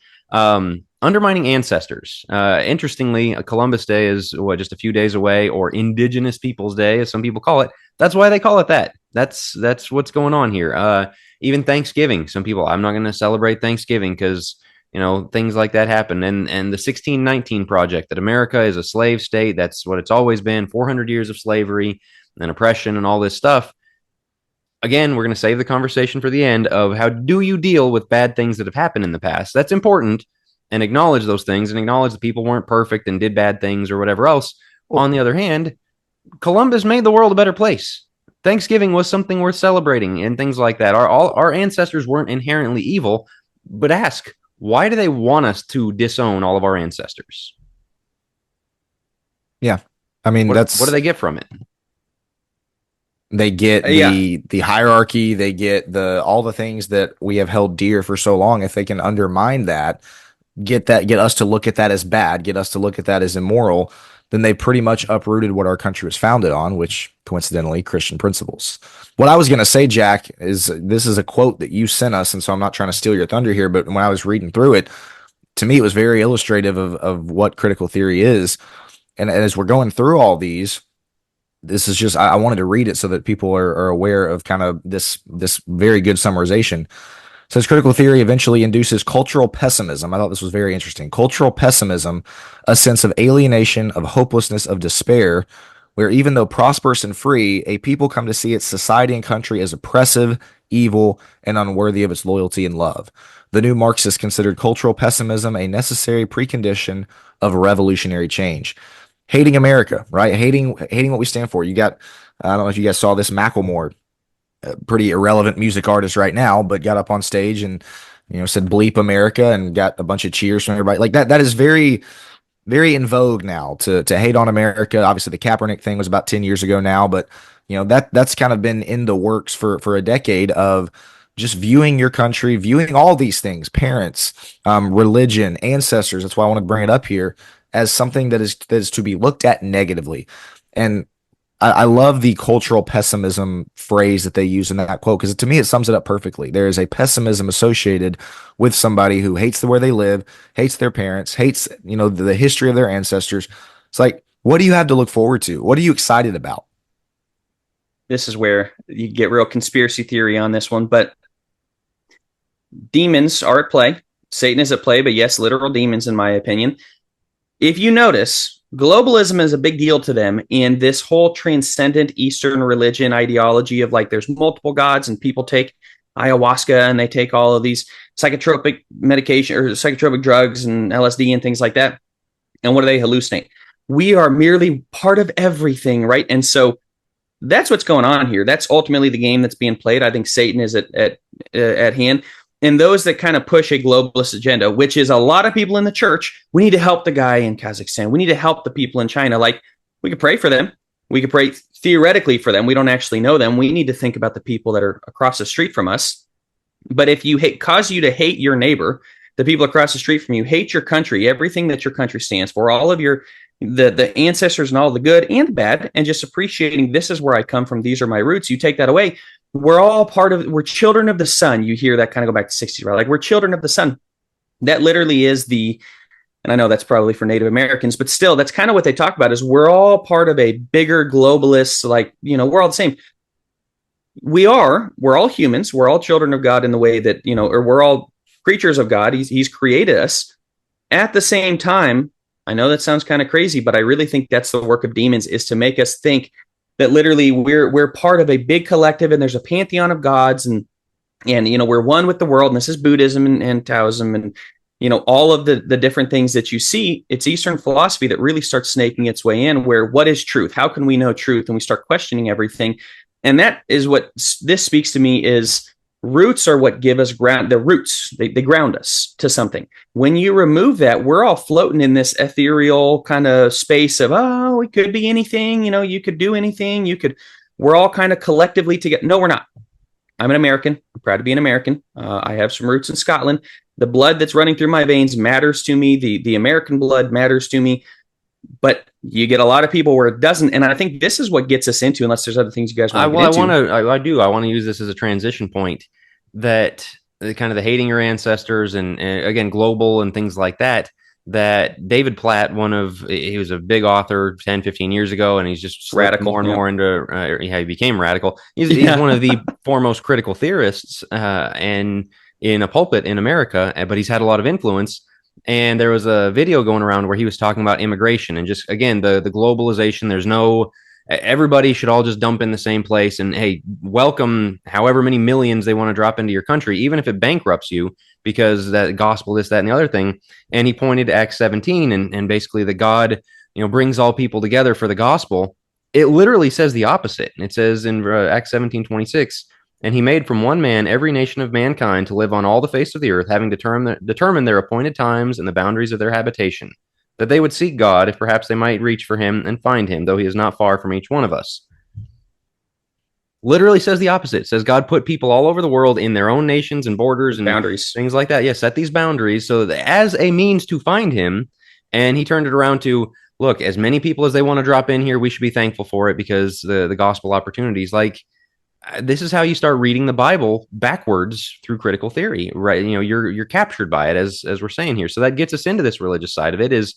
Undermining ancestors. Interestingly, Columbus Day is just a few days away, or Indigenous Peoples Day, as some people call it. That's why they call it that. That's what's going on here. Even Thanksgiving. Some people, I'm not going to celebrate Thanksgiving because things like that happen. And the 1619 Project, that America is a slave state. That's what it's always been. 400 years of slavery and oppression and all this stuff. Again, we're going to save the conversation for the end of how do you deal with bad things that have happened in the past. That's important, and acknowledge those things and acknowledge that people weren't perfect and did bad things or whatever else. On the other hand, Columbus made the world a better place. Thanksgiving was something worth celebrating and things like that. Our ancestors weren't inherently evil, but ask, why do they want us to disown all of our ancestors? Yeah. I mean, what do they get from it? They get the hierarchy. They get all the things that we have held dear for so long. If they can undermine that, get us to look at that as bad, get us to look at that as immoral, then they pretty much uprooted what our country was founded on, which coincidentally, Christian principles. What I was going to say, Jack, is this is a quote that you sent us, and so I'm not trying to steal your thunder here, but when I was reading through it, to me, it was very illustrative of what critical theory is. And as we're going through all these, this is just, I wanted to read it so that people are aware of kind of this very good summarization. It says critical theory eventually induces cultural pessimism. I thought this was very interesting. Cultural pessimism, a sense of alienation, of hopelessness, of despair, where even though prosperous and free, a people come to see its society and country as oppressive, evil, and unworthy of its loyalty and love. The new Marxists considered cultural pessimism a necessary precondition of revolutionary change. Hating America, right? Hating what we stand for. You got, I don't know if you guys saw this, Macklemore, a pretty irrelevant music artist right now, but got up on stage and said bleep America and got a bunch of cheers from everybody. Like that is very, very in vogue now to hate on America. Obviously the Kaepernick thing was about 10 years ago now, but that's kind of been in the works for a decade of just viewing your country, viewing all these things, parents, religion, ancestors. That's why I want to bring it up here as something that is to be looked at negatively. And I love the cultural pessimism phrase that they use in that quote, because to me it sums it up perfectly. There is a pessimism associated with somebody who hates where they live, hates their parents, hates, the history of their ancestors. It's like, what do you have to look forward to? What are you excited about? This is where you get real conspiracy theory on this one, but demons are at play. Satan is at play, but yes, literal demons, in my opinion. If you notice, globalism is a big deal to them, and this whole transcendent Eastern religion ideology of like there's multiple gods and people take ayahuasca and they take all of these psychotropic medication or psychotropic drugs and LSD and things like that. And what do they hallucinate? We are merely part of everything, right? And so that's what's going on here. That's ultimately the game that's being played. I think Satan is at hand. And those that kind of push a globalist agenda, which is a lot of people in the church, we need to help the guy in Kazakhstan. We need to help the people in China. Like, we could pray for them. We could pray theoretically for them. We don't actually know them. We need to think about the people that are across the street from us. But if you cause you to hate your neighbor, the people across the street from you, hate your country, everything that your country stands for, all of the ancestors and all the good and the bad, and just appreciating this is where I come from, these are my roots, you take that away. We're all we're children of the sun. You hear that kind of go back to 60s, right? Like, we're children of the sun. That literally is and I know that's probably for Native Americans, but still, that's kind of what they talk about is we're all part of a bigger globalist, like, we're all the same. We're all humans. We're all children of God in the way that, or we're all creatures of God. He's created us. At the same time, I know that sounds kind of crazy, but I really think that's the work of demons, is to make us think that literally we're part of a big collective and there's a pantheon of gods and we're one with the world, and this is Buddhism and Taoism and all of the different things that you see. It's Eastern philosophy that really starts snaking its way in, where what is truth? How can we know truth? And we start questioning everything. And that is what this speaks to me is roots are what give us ground. The roots, they ground us to something. When you remove that, we're all floating in this ethereal kind of space of, oh, it could be anything, you could do anything. We're all kind of collectively together. No, we're not. I'm an American. I'm proud to be an American. I have some roots in Scotland. The blood that's running through my veins matters to me. The American blood matters to me. But you get a lot of people where it doesn't, and I think this is what gets us into. Unless there's other things you guys want to get into. I want to use this as a transition point. That kind of the hating your ancestors and again global and things like that. That David Platt, he was a big author 10, 15 years ago, and he's just radical more and more into he became radical. He's one of the foremost critical theorists and in a pulpit in America, but he's had a lot of influence. And there was a video going around where he was talking about immigration and just, again, the globalization. Everybody should all just dump in the same place and, hey, welcome however many millions they want to drop into your country, even if it bankrupts you, because that gospel, this, that, and the other thing. And he pointed to Acts 17 and basically that God, brings all people together for the gospel. It literally says the opposite. And it says in Acts 17:26, and he made from one man every nation of mankind to live on all the face of the earth, having determined their appointed times and the boundaries of their habitation, that they would seek God, if perhaps they might reach for him and find him, though he is not far from each one of us. Literally says the opposite. It says God put people all over the world in their own nations and borders and boundaries, things like that. Yes, set these boundaries so that as a means to find him. And he turned it around to, look, as many people as they want to drop in here, we should be thankful for it because the gospel opportunities, like, this is how you start reading the Bible backwards through critical theory, right? You're captured by it, as we're saying here. So that gets us into this religious side of it is,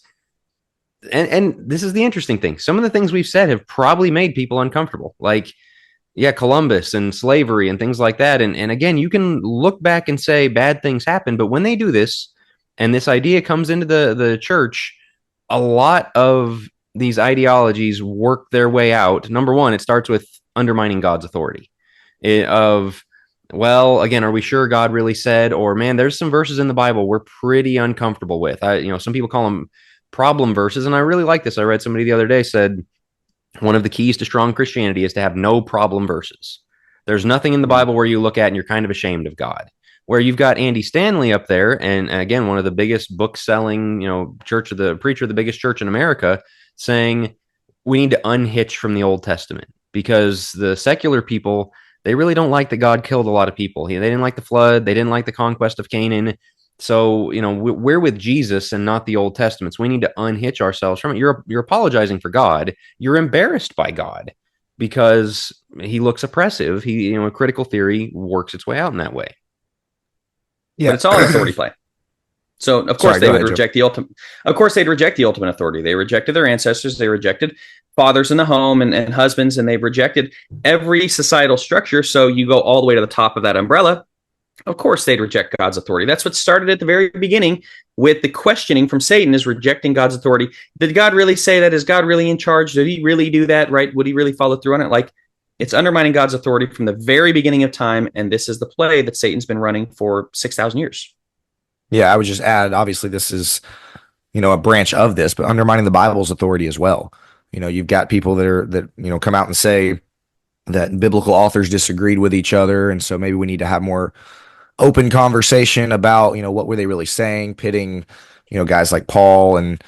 and this is the interesting thing. Some of the things we've said have probably made people uncomfortable, like, Columbus and slavery and things like that. And again, you can look back and say bad things happen, but when they do this, and this idea comes into the church, a lot of these ideologies work their way out. Number one, it starts with undermining God's authority. Again, are we sure God really said? Or, man, there's some verses in the Bible we're pretty uncomfortable with. Some people call them problem verses, and I really like this. I read somebody the other day said one of the keys to strong Christianity is to have no problem verses. There's nothing in the Bible where you look at and you're kind of ashamed of God. Where you've got Andy Stanley up there, and again, one of the biggest book-selling, preacher of the biggest church in America, saying we need to unhitch from the Old Testament because the secular people, they really don't like that God killed a lot of people. They didn't like the flood. They didn't like the conquest of Canaan. So, we're with Jesus and not the Old Testament. So we need to unhitch ourselves from it. You're apologizing for God. You're embarrassed by God. because he looks oppressive. Critical theory works its way out in that way. Yeah, But it's all an authority play. So of course Sorry, they go would ahead, Joe. reject the ultimate. Of course they'd reject the ultimate authority. They rejected their ancestors. They rejected fathers in the home and husbands, and they've rejected every societal structure. So you go all the way to the top of that umbrella. Of course they'd reject God's authority. That's what started at the very beginning with the questioning from Satan, is rejecting God's authority. Did God really say that? Is God really in charge? Did he really do that? Right? Would he really follow through on it? Like, it's undermining God's authority from the very beginning of time. And this is the play that Satan's been running for 6,000 years. Yeah, I would just add, obviously, this is, a branch of this, but undermining the Bible's authority as well. You've got people that come out and say that biblical authors disagreed with each other, and so maybe we need to have more open conversation about, what were they really saying, pitting, guys like Paul and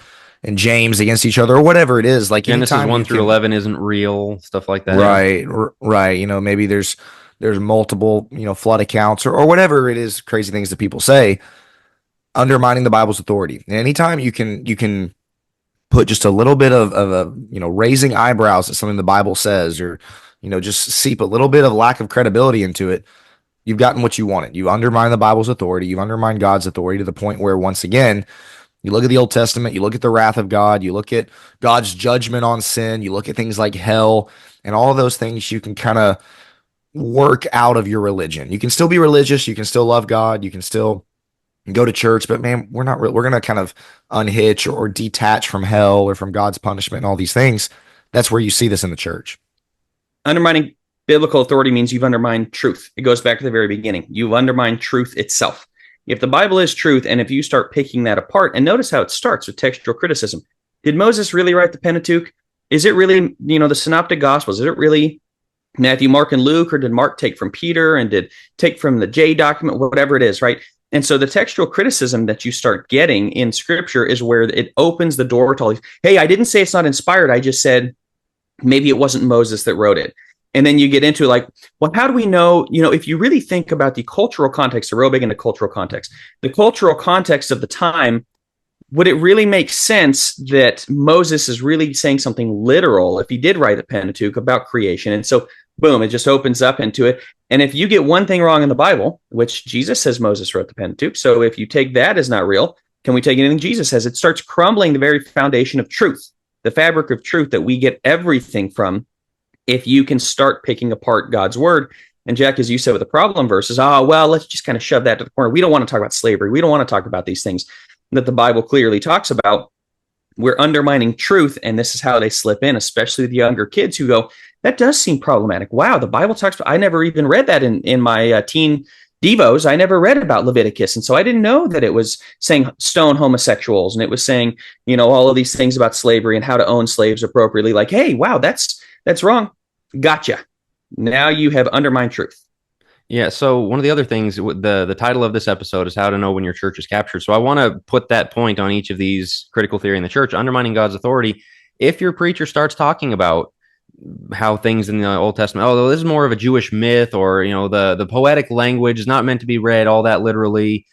James against each other, or whatever it is. Like, Genesis 1 through 11 isn't real, stuff like that. Right. Maybe there's multiple, flood accounts or whatever it is, crazy things that people say. Undermining the Bible's authority. And anytime you can put just a little bit of a, raising eyebrows at something the Bible says, or, just seep a little bit of lack of credibility into it, you've gotten what you wanted. You undermine the Bible's authority. You undermine God's authority to the point where, once again, you look at the Old Testament, you look at the wrath of God, you look at God's judgment on sin, you look at things like hell, and all of those things you can kind of work out of your religion. You can still be religious. You can still love God. You can still go to church, but man, we're going to kind of unhitch or detach from hell or from God's punishment and all these things. That's where you see this in the church. Undermining biblical authority means you've undermined truth. It goes back to the very beginning. You've undermined truth itself. If the Bible is truth, and if you start picking that apart, and notice how it starts with textual criticism. Did Moses really write the Pentateuch? Is it really, the synoptic gospels? Is it really Matthew, Mark, and Luke, or did Mark take from Peter and did take from the J document, whatever it is, right? And so the textual criticism that you start getting in scripture is where it opens the door to all these. Hey, I didn't say it's not inspired. I just said maybe it wasn't Moses that wrote it. And then you get into like, well, how do we know, if you really think about the cultural context, they're real big into cultural context, the cultural context of the time, would it really make sense that Moses is really saying something literal if he did write the Pentateuch about creation? And so, boom, it just opens up into it. And if you get one thing wrong in the Bible, which Jesus says Moses wrote the Pentateuch, so if you take that as not real, can we take anything Jesus says? It starts crumbling the very foundation of truth, the fabric of truth that we get everything from, if you can start picking apart God's word. And Jack, as you said with the problem verses, let's just kind of shove that to the corner. We don't want to talk about slavery. We don't want to talk about these things that the Bible clearly talks about. We're undermining truth, and this is how they slip in, especially the younger kids who go, that does seem problematic. Wow, the Bible talks about, I never even read that in my teen devos. I never read about Leviticus, and so I didn't know that it was saying stone homosexuals, and it was saying, all of these things about slavery and how to own slaves appropriately. Like, hey, wow, that's wrong. Gotcha. Now you have undermined truth. Yeah, so one of the other things, the title of this episode is How to Know When Your Church is Captured. So I want to put that point on each of these critical theory in the church, undermining God's authority. If your preacher starts talking about how things in the Old Testament, this is more of a Jewish myth, or, the poetic language is not meant to be read all that literally,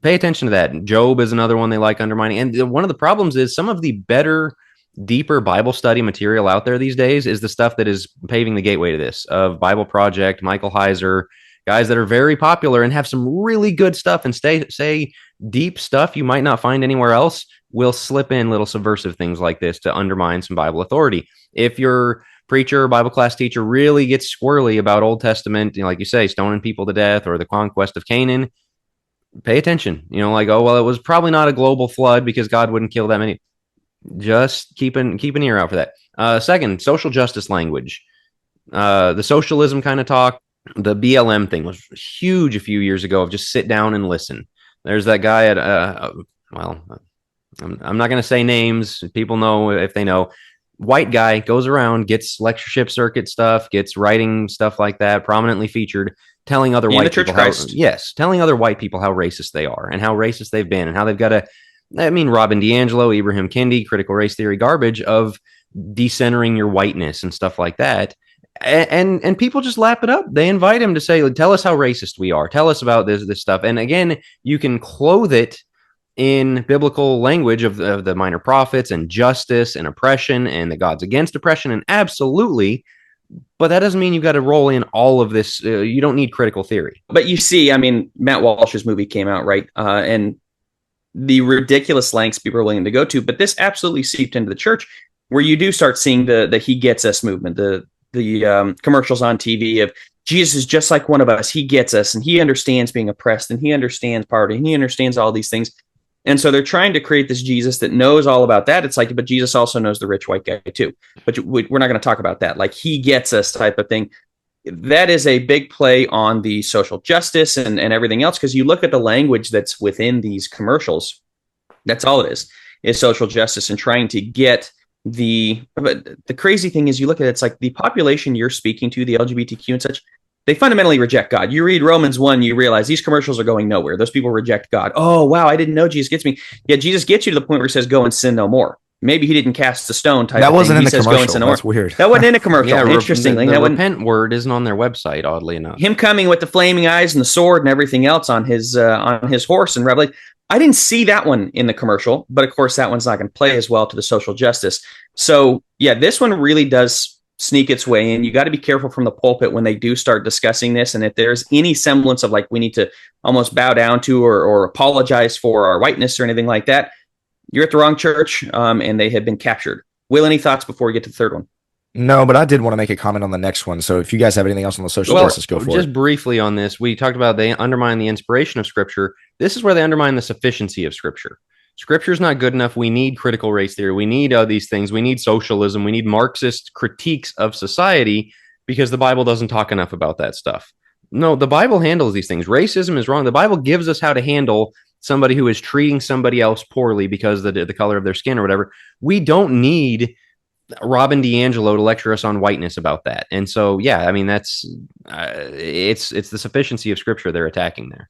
pay attention to that. Job is another one they like undermining. And one of the problems is some of the better, deeper Bible study material out there these days is the stuff that is paving the gateway to this, of Bible Project, Michael Heiser, guys that are very popular and have some really good stuff and say deep stuff you might not find anywhere else, will slip in little subversive things like this to undermine some Bible authority. If your preacher or Bible class teacher really gets squirrely about Old Testament, like you say, stoning people to death or the conquest of Canaan, pay attention. It was probably not a global flood because God wouldn't kill that many. Just keep an ear out for that. Second, social justice language. The socialism kind of talk, the BLM thing was huge a few years ago, of just sit down and listen. There's that guy at, I'm not going to say names. People know if they know. White guy goes around, gets lectureship circuit stuff, gets writing stuff like that, prominently featured, telling other white people telling other white people how racist they are and how racist they've been and how they've got to, Robin DiAngelo, Ibrahim Kendi, critical race theory garbage of decentering your whiteness and stuff like that. And people just lap it up. They invite him to say, tell us how racist we are. Tell us about this stuff. And again, you can clothe it in biblical language of the minor prophets and justice and oppression and the God's against oppression. And absolutely, But that doesn't mean you've got to roll in all of this. You don't need critical theory. But you see, I mean, Matt Walsh's movie came out, right? And the ridiculous lengths people are willing to go to, but this absolutely seeped into the church, where you do start seeing the "He Gets Us" movement, the commercials on TV of Jesus is just like one of us. He gets us, and he understands being oppressed, and he understands poverty, and he understands all these things. And so they're trying to create this Jesus that knows all about that. It's like, but Jesus also knows the rich white guy too. But we're not going to talk about that. Like, he gets us type of thing. That is a big play on the social justice and everything else. Because you look at the language that's within these commercials, that's all it is social justice and trying to get but the crazy thing is, you look at it, it's like the population you're speaking to, the LGBTQ and such, they fundamentally reject God. You read Romans 1, you realize these commercials are going nowhere. Those people reject God. Oh, wow, I didn't know Jesus gets me. Yeah, Jesus gets you to the point where he says, go and sin no more. Maybe he didn't cast the stone type that of wasn't thing. in the commercial. That's weird. That wasn't in a commercial. Yeah, Interestingly. the repent word isn't on their website, oddly enough. Him coming with the flaming eyes and the sword and everything else on his horse and Revelation. I didn't see that one in the commercial, but of course that one's not going to play as well to the social justice. So yeah, this one really does sneak its way in. You got to be careful from the pulpit when they do start discussing this. And if there's any semblance of like, we need to almost bow down to or apologize for our whiteness or anything like that, you're at the wrong church, and they have been captured. Will, any thoughts before we get to the third one? No, but I did want to make a comment on the next one. So if you guys have anything else on the social justice, go for it. Just briefly on this, we talked about they undermine the inspiration of Scripture. This is where they undermine the sufficiency of Scripture. Scripture is not good enough. We need critical race theory. We need these things. We need socialism. We need Marxist critiques of society because the Bible doesn't talk enough about that stuff. No, the Bible handles these things. Racism is wrong. The Bible gives us how to handle somebody who is treating somebody else poorly because of the color of their skin or whatever. We don't need Robin DiAngelo to lecture us on whiteness about that. And so, yeah, I mean, that's it's the sufficiency of Scripture they're attacking there.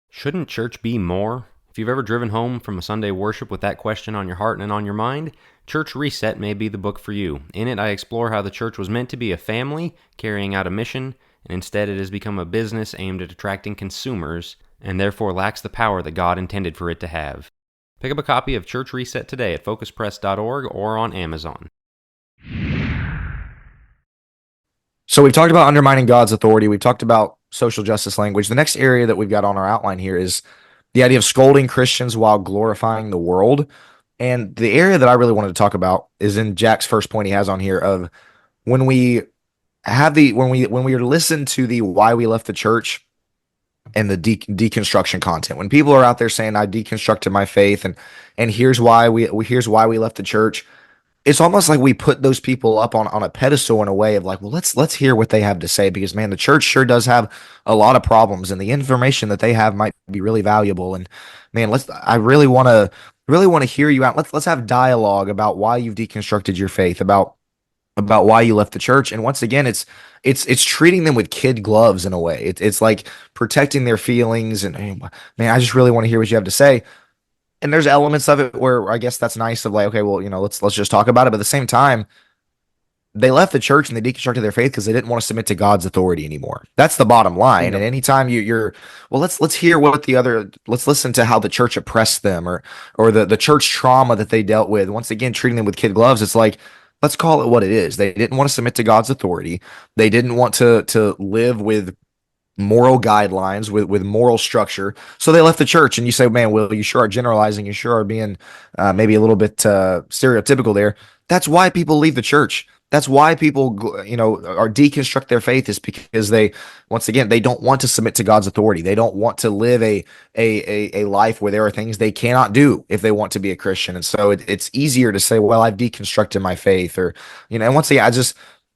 Shouldn't church be more? If you've ever driven home from a Sunday worship with that question on your heart and on your mind, Church Reset may be the book for you. In it, I explore how the church was meant to be a family carrying out a mission, and instead it has become a business aimed at attracting consumers, and therefore lacks the power that God intended for it to have. Pick up a copy of Church Reset today at focuspress.org or on Amazon. So we've talked about undermining God's authority. We've talked about social justice language. The next area that we've got on our outline here is the idea of scolding Christians while glorifying the world. And the area that I really wanted to talk about is in Jack's first point he has on here of when we listen to the why we left the church and the deconstruction content. When people are out there saying I deconstructed my faith and here's why we left the church, it's almost like we put those people up on a pedestal in a way of like, well, let's hear what they have to say, because man, the church sure does have a lot of problems and the information that they have might be really valuable. And man, I really want to hear you out. Let's have dialogue about why you've deconstructed your faith, about why you left the church. And once again, it's treating them with kid gloves in a way. It's like protecting their feelings and hey, man, I just really want to hear what you have to say. And there's elements of it where I guess that's nice of like, okay, well, let's just talk about it. But at the same time, they left the church and they deconstructed their faith because they didn't want to submit to God's authority anymore. That's the bottom line. And anytime you're let's hear let's listen to how the church oppressed them or the church trauma that they dealt with. Once again, treating them with kid gloves. It's like, let's call it what it is. They didn't want to submit to God's authority. They didn't want to live with moral guidelines, with moral structure. So they left the church. And you say, man, Will, you sure are generalizing. You sure are being maybe a little bit stereotypical there. That's why people leave the church. That's why people, are deconstruct their faith, is because they don't want to submit to God's authority. They don't want to live a life where there are things they cannot do if they want to be a Christian. And so it's easier to say, well, I've deconstructed my faith, or, and once again,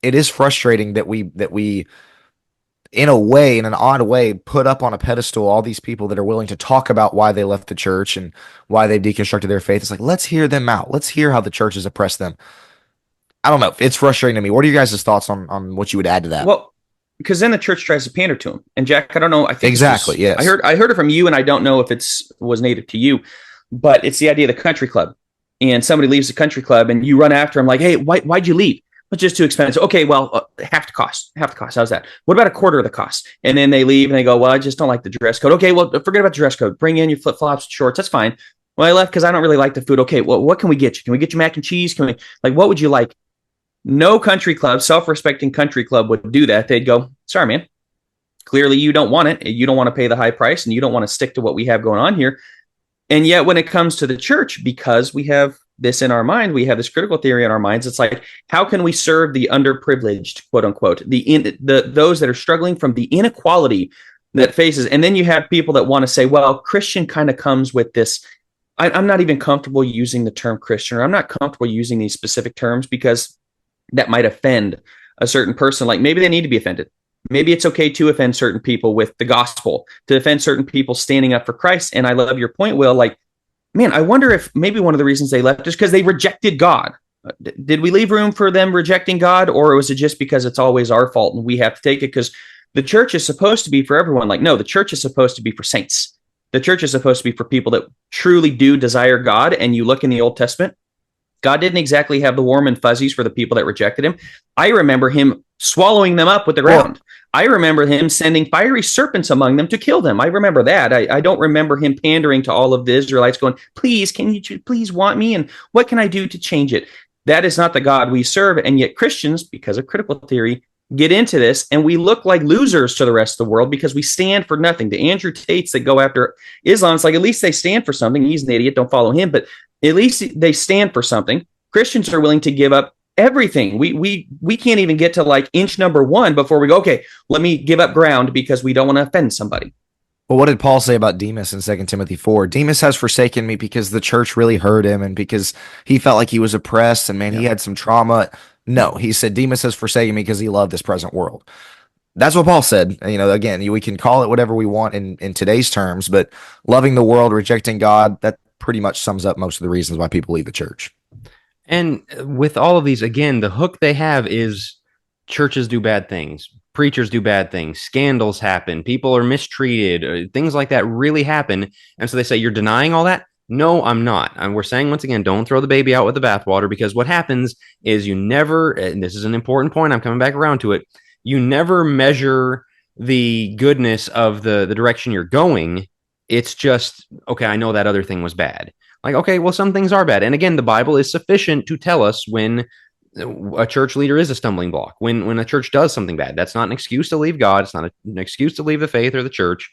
it is frustrating that we, in an odd way, put up on a pedestal all these people that are willing to talk about why they left the church and why they deconstructed their faith. It's like, let's hear them out. Let's hear how the church has oppressed them. I don't know. It's frustrating to me. What are you guys' thoughts on what you would add to that? Well, because then the church tries to pander to him. And Jack, I don't know. I think exactly. Yes. I heard it from you, and I don't know if was native to you, but it's the idea of the country club. And somebody leaves the country club, and you run after him like, "Hey, why'd you leave?" It's just too expensive. Okay, well, half the cost. How's that? What about a quarter of the cost? And then they leave and they go, well, I just don't like the dress code. Okay, well, forget about the dress code. Bring in your flip flops, shorts. That's fine. Well, I left because I don't really like the food. Okay, well, what can we get you? Can we get you mac and cheese? What would you like? No country club, self-respecting country club would do that. They'd go, sorry, man, clearly you don't want it. You don't want to pay the high price and you don't want to stick to what we have going on here. And yet when it comes to the church, because we have this in our mind, we have this critical theory in our minds. It's like, how can we serve the underprivileged, quote unquote, those that are struggling from the inequality that faces? And then you have people that want to say, well, Christian kind of comes with this. I'm not even comfortable using the term Christian, or I'm not comfortable using these specific terms because that might offend a certain person. Like maybe they need to be offended. Maybe it's okay to offend certain people with the gospel, to offend certain people standing up for Christ. And I love your point, Will. Like, man, I wonder if maybe one of the reasons they left is because they rejected God. Did we leave room for them rejecting God, or was it just because it's always our fault and we have to take it? Because the church is supposed to be for everyone. Like, no, the church is supposed to be for saints. The church is supposed to be for people that truly do desire God. And you look in the Old Testament, God didn't exactly have the warm and fuzzies for the people that rejected him. I remember him swallowing them up with the ground. I remember him sending fiery serpents among them to kill them. I remember that. I don't remember him pandering to all of the Israelites going, please, can you please want me? And what can I do to change it? That is not the God we serve. And yet Christians, because of critical theory, get into this and we look like losers to the rest of the world because we stand for nothing. The Andrew Tates that go after Islam, it's like, at least they stand for something. He's an idiot. Don't follow him. But at least they stand for something. Christians are willing to give up everything. We can't even get to like inch number 1 before we go, okay, let me give up ground because we don't want to offend somebody. Well, what did Paul say about Demas in 2 Timothy 4? Demas has forsaken me because the church really hurt him and because he felt like he was oppressed and, man, he had some trauma. No, he said Demas has forsaken me because he loved this present world. That's what Paul said. You know, again, we can call it whatever we want in today's terms, but loving the world, rejecting God, that pretty much sums up most of the reasons why people leave the church. And with all of these, again, the hook they have is churches do bad things. Preachers do bad things. Scandals happen. People are mistreated. Things like that really happen. And so they say, you're denying all that? No, I'm not. And we're saying, once again, don't throw the baby out with the bathwater, because what happens is you never, and this is an important point, I'm coming back around to it, you never measure the goodness of the direction you're going. It's just, okay, I know that other thing was bad. Like, okay, well, some things are bad. And again, the Bible is sufficient to tell us when a church leader is a stumbling block, when a church does something bad. That's not an excuse to leave God. It's not an excuse to leave the faith or the church.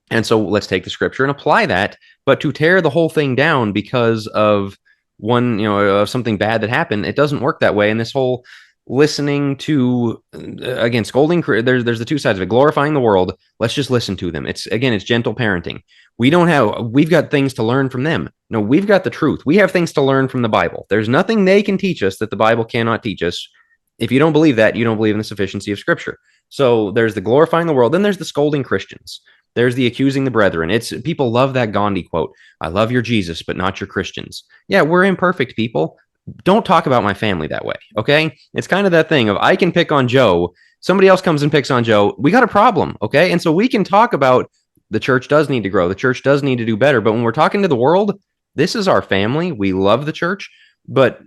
And so let's take the scripture and apply that. But to tear the whole thing down because of something bad that happened, it doesn't work that way. And this whole listening to, again, scolding, there's the two sides of it. Glorifying the world, let's just listen to them. It's gentle parenting. We've got things to learn from them. No, we've got the truth. We have things to learn from the Bible. There's nothing they can teach us that the Bible cannot teach us. If you don't believe that, you don't believe in the sufficiency of scripture. So there's the glorifying the world, then there's the scolding Christians. There's the accusing the brethren. People love that Gandhi quote, I love your Jesus, but not your Christians. Yeah, we're imperfect people. Don't talk about my family that way, okay? It's kind of that thing of, I can pick on Joe, somebody else comes and picks on Joe, we got a problem, okay? And so we can talk about the church does need to grow, the church does need to do better, but when we're talking to the world, this is our family, we love the church, but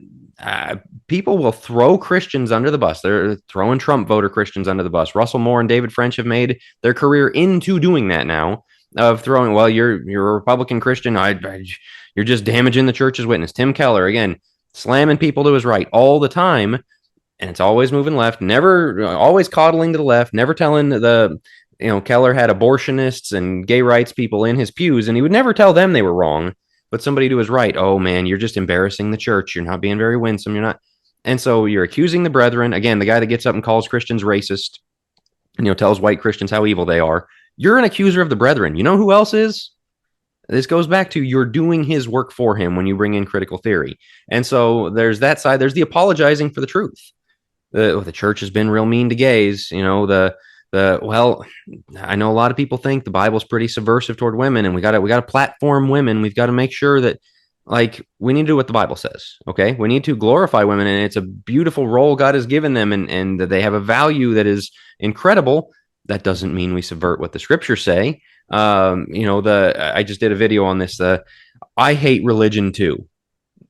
people will throw Christians under the bus. They're throwing Trump voter Christians under the bus. Russell Moore and David French have made their career into doing that now, of throwing, well, you're a Republican Christian, you're just damaging the church's witness. Tim Keller, again, slamming people to his right all the time, and it's always moving left, never, always coddling to the left, never telling Keller had abortionists and gay rights people in his pews, and he would never tell them they were wrong, but somebody to his right, oh man, you're just embarrassing the church, you're not being very winsome, you're not, and so you're accusing the brethren, again, the guy that gets up and calls Christians racist, tells white Christians how evil they are, you're an accuser of the brethren. You know who else is? This goes back to, you're doing his work for him when you bring in critical theory. And so there's that side. There's the apologizing for the truth. The church has been real mean to gays. Well, I know a lot of people think the Bible's pretty subversive toward women, and we got to platform women. We've got to make sure that, we need to do what the Bible says. Okay, we need to glorify women, and it's a beautiful role God has given them, and that they have a value that is incredible. That doesn't mean we subvert what the scriptures say. I just did a video on this. I hate religion too.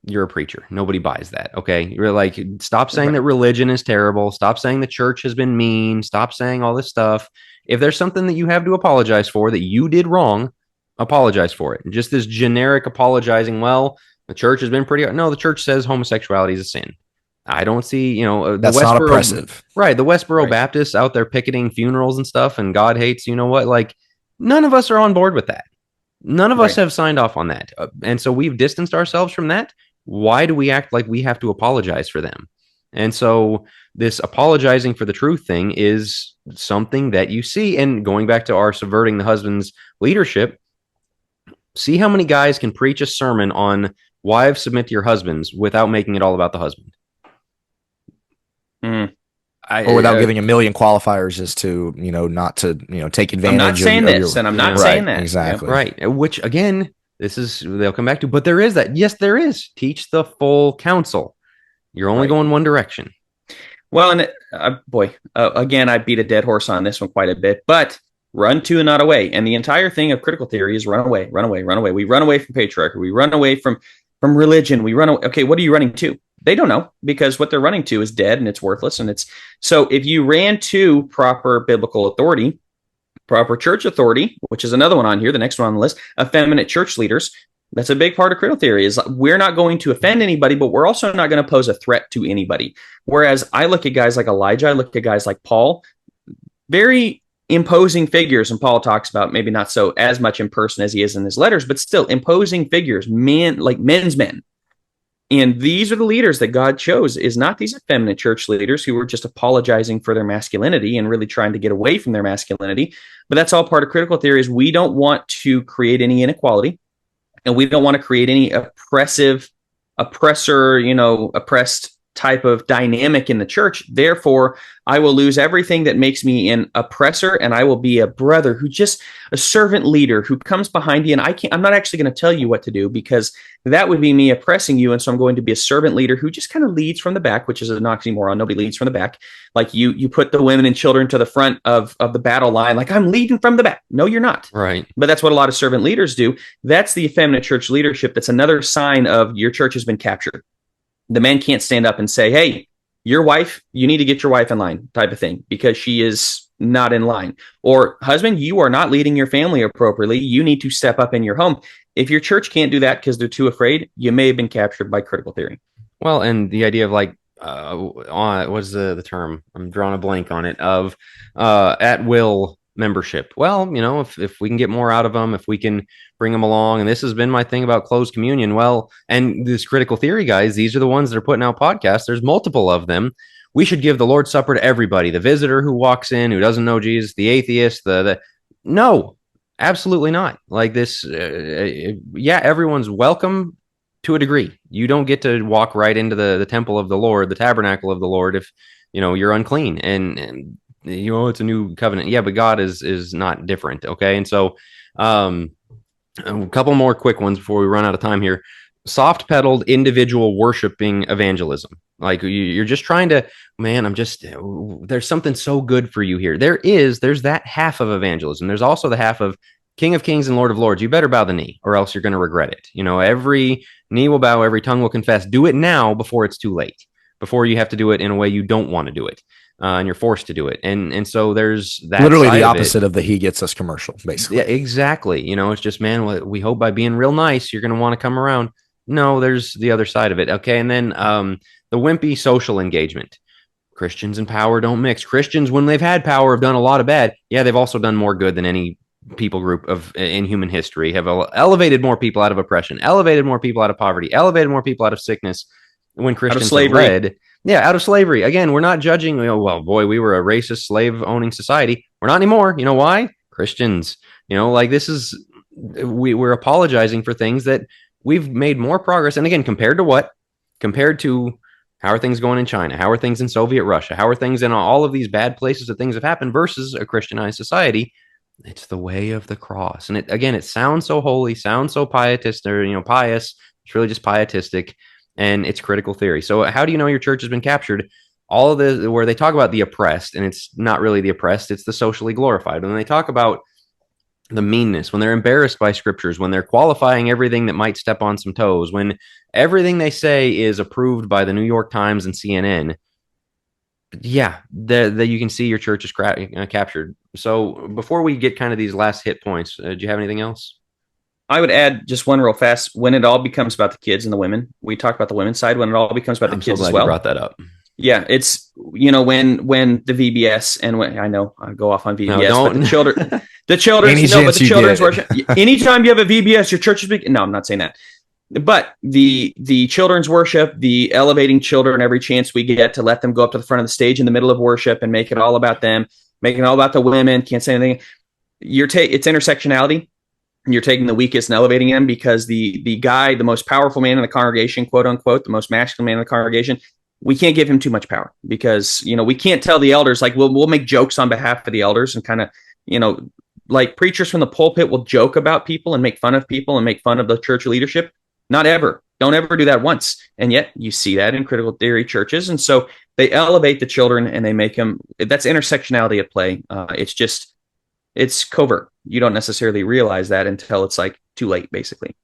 You're a preacher. Nobody buys that. Okay. You're like, stop saying that religion is terrible. Stop saying the church has been mean. Stop saying all this stuff. If there's something that you have to apologize for that you did wrong, apologize for it. Just this generic apologizing. Well, the church has been pretty. No, the church says homosexuality is a sin. I don't see, the That's not Westboro, oppressive. right? The Westboro Right. Baptists out there picketing funerals and stuff, and God hates, what? Like, none of us are on board with that. None of us Right. have signed off on that. And so we've distanced ourselves from that. Why do we act like we have to apologize for them? And so this apologizing for the truth thing is something that you see. And going back to our subverting the husband's leadership, see how many guys can preach a sermon on wives submit to your husbands without making it all about the husband. Mm. Or without giving a million qualifiers as to, not to, take advantage I'm not saying of this, and I'm not Yeah. saying right, that. exactly. Right. Which again, they'll come back to, but there is that. Yes, there is. Teach the full counsel. You're only Right. going one direction. Well, and again, I beat a dead horse on this one quite a bit, but run to and not away. And the entire thing of critical theory is run away, run away, run away. We run away from patriarchy. We run away from religion. We run away. Okay, what are you running to? They don't know, because what they're running to is dead and it's worthless. And it's so if you ran to proper biblical authority, proper church authority, which is another one on here, the next one on the list, effeminate church leaders. That's a big part of critical theory is we're not going to offend anybody, but we're also not going to pose a threat to anybody. Whereas I look at guys like Elijah, I look at guys like Paul, very imposing figures. And Paul talks about maybe not so as much in person as he is in his letters, but still imposing figures, men, like men's men. And these are the leaders that God chose, is not these effeminate church leaders who were just apologizing for their masculinity and really trying to get away from their masculinity. But that's all part of critical theory is we don't want to create any inequality, and we don't want to create any oppressor, oppressed type of dynamic in the church. Therefore, I will lose everything that makes me an oppressor, and I will be a brother who just a servant leader who comes behind you. And I'm not actually going to tell you what to do, because that would be me oppressing you. And so I'm going to be a servant leader who just kind of leads from the back, which is an oxymoron. Nobody leads from the back. Like you put the women and children to the front of the battle line. Like, I'm leading from the back. No, you're not. Right. But that's what a lot of servant leaders do. That's the effeminate church leadership. That's another sign of your church has been captured. The man can't stand up and say, hey, your wife, you need to get your wife in line, type of thing, because she is not in line. Or husband, you are not leading your family appropriately. You need to step up in your home. If your church can't do that because they're too afraid, you may have been captured by critical theory. Well, and the idea of like, what's the term? I'm drawing a blank on it, of at will membership. Well, if we can get more out of them, if we can bring them along, and this has been my thing about closed communion. Well, and this critical theory guys, these are the ones that are putting out podcasts. There's multiple of them. We should give the Lord's Supper to everybody. The visitor who walks in, who doesn't know Jesus, the atheist, no, absolutely not. Like this, everyone's welcome to a degree. You don't get to walk right into the temple of the Lord, the tabernacle of the Lord, if you're unclean. And it's a new covenant. Yeah, but God is not different. Okay. And so a couple more quick ones before we run out of time here. Soft pedaled individual worshiping evangelism. Like you're just trying to, man, there's something so good for you here. There's that half of evangelism. There's also the half of King of Kings and Lord of Lords. You better bow the knee or else you're going to regret it. Every knee will bow, every tongue will confess. Do it now before it's too late, before you have to do it in a way you don't want to do it. And you're forced to do it. And so there's that. Literally the opposite of the he gets us commercial, basically. Yeah, exactly. It's just, man, we hope by being real nice, you're going to want to come around. No, there's the other side of it. Okay. And then the wimpy social engagement. Christians and power don't mix. Christians, when they've had power, have done a lot of bad. Yeah, they've also done more good than any people group in human history. Have elevated more people out of oppression, elevated more people out of poverty, elevated more people out of sickness. When Christians have led, out of slavery. Again, we're not judging. Well, boy, we were a racist, slave-owning society. We're not anymore. You know why? Christians. This is we're apologizing for things that we've made more progress. And again, compared to what? Compared to how are things going in China? How are things in Soviet Russia? How are things in all of these bad places that things have happened versus a Christianized society? It's the way of the cross. And it sounds so holy, sounds so pietist or, pious. It's really just pietistic, and it's critical theory. So how do you know your church has been captured? All of the, where they talk about the oppressed, and it's not really the oppressed, it's the socially glorified. When they talk about the meanness, when they're embarrassed by scriptures, when they're qualifying everything that might step on some toes, when everything they say is approved by the New York Times and CNN, that you can see your church is captured. So before we get kind of these last hit points, do you have anything else? I would add just one real fast. When it all becomes about the kids and the women, we talked about the women's side. When it all becomes about the I'm so kids glad as well. you brought that up. Yeah, it's when the VBS and when I know I go off on VBS, No, but the children's Any no, but chance the you children's get. worship. Anytime you have a VBS, your church is big. No, I'm not saying that. But the children's worship, the elevating children every chance we get to let them go up to the front of the stage in the middle of worship and make it all about them, making it all about the women, can't say anything. It's intersectionality. You're taking the weakest and elevating them because the guy, the most powerful man in the congregation, quote unquote, the most masculine man in the congregation, we can't give him too much power because we can't tell the elders like we'll make jokes on behalf of the elders and kind of like preachers from the pulpit will joke about people and make fun of people and make fun of the church leadership. Not ever. Don't ever do that once. And yet you see that in critical theory churches. And so they elevate the children and they make them. That's intersectionality at play. It's covert. You don't necessarily realize that until it's like too late, basically.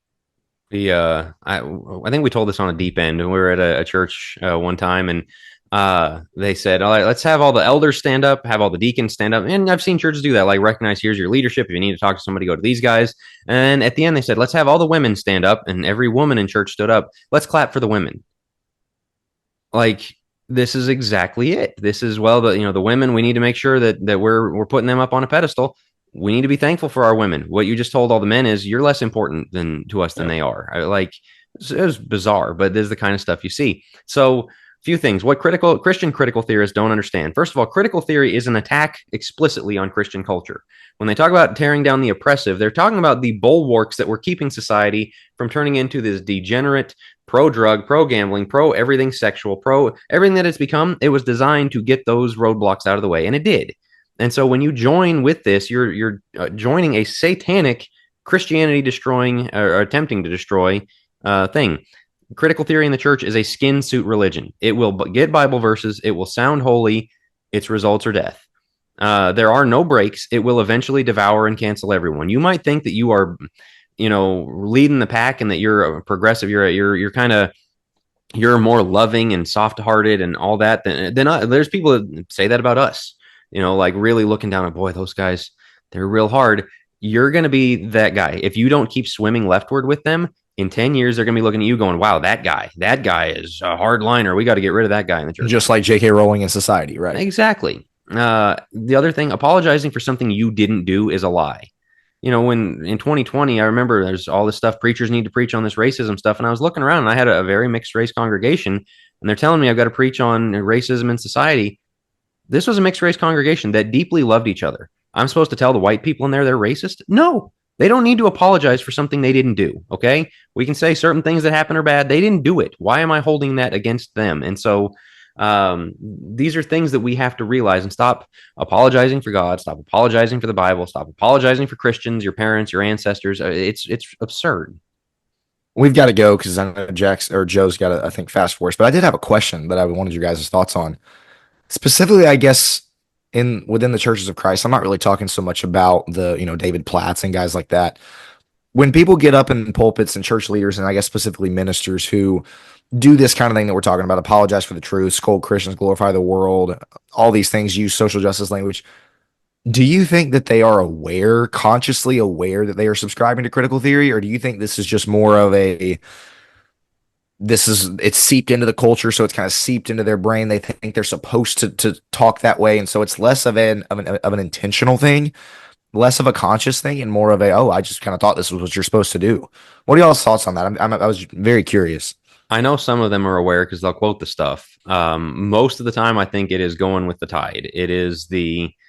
I think we told this on a deep end. We were at a church one time, and they said, all right, let's have all the elders stand up, have all the deacons stand up. And I've seen churches do that, like recognize here's your leadership. If you need to talk to somebody, go to these guys. And at the end, they said, let's have all the women stand up. And every woman in church stood up. Let's clap for the women. Like, this is exactly it. This is, well, the women, we need to make sure that we're putting them up on a pedestal. We need to be thankful for our women. What you just told all the men is you're less important to us than they are. It was bizarre, but this is the kind of stuff you see. So, few things. What Christian critical theorists don't understand. First of all, critical theory is an attack explicitly on Christian culture. When they talk about tearing down the oppressive, they're talking about the bulwarks that were keeping society from turning into this degenerate, pro-drug, pro-gambling, pro-everything sexual, pro-everything that it's become. It was designed to get those roadblocks out of the way, and it did. And so when you join with this, you're joining a satanic Christianity destroying or attempting to destroy thing. Critical theory in the church is a skin suit religion. It will get Bible verses. It will sound holy. Its results are death. There are no breaks. It will eventually devour and cancel everyone. You might think that you are, leading the pack and that you're a progressive. You're kind of, you're more loving and soft-hearted and all that. Then there's people that say that about us. Like really looking down at, boy, those guys, they're real hard. You're going to be that guy. If you don't keep swimming leftward with them, in 10 years, they're going to be looking at you going, wow, that guy is a hard liner. We got to get rid of that guy in the church. Just like J.K. Rowling in Society, right? Exactly. The other thing, apologizing for something you didn't do is a lie. When in 2020, I remember there's all this stuff preachers need to preach on this racism stuff. And I was looking around and I had a very mixed race congregation and they're telling me I've got to preach on racism in society. This was a mixed race congregation that deeply loved each other. I'm supposed to tell the white people in there they're racist? No, they don't need to apologize for something they didn't do. Okay. We can say certain things that happen are bad. They didn't do it. Why am I holding that against them? And so these are things that we have to realize and stop apologizing for God, stop apologizing for the Bible, stop apologizing for Christians, your parents, your ancestors. It's absurd. We've got to go because I know Joe's got to, I think, fast forward. But I did have a question that I wanted your guys' thoughts on. Specifically, I guess, within the churches of Christ. I'm not really talking so much about the, David Platts and guys like that. When people get up in pulpits and church leaders, and I guess specifically ministers who do this kind of thing that we're talking about, apologize for the truth, scold Christians, glorify the world, all these things, use social justice language. Do you think that they are consciously aware that they are subscribing to critical theory? Or do you think this is just more of it's seeped into the culture, so it's kind of seeped into their brain. They think they're supposed to talk that way, and so it's less of an intentional thing, less of a conscious thing, and more of I just kind of thought this was what you're supposed to do. What are y'all's thoughts on that? I was very curious. I know some of them are aware because they'll quote the stuff. Most of the time, I think it is going with the tide. It is this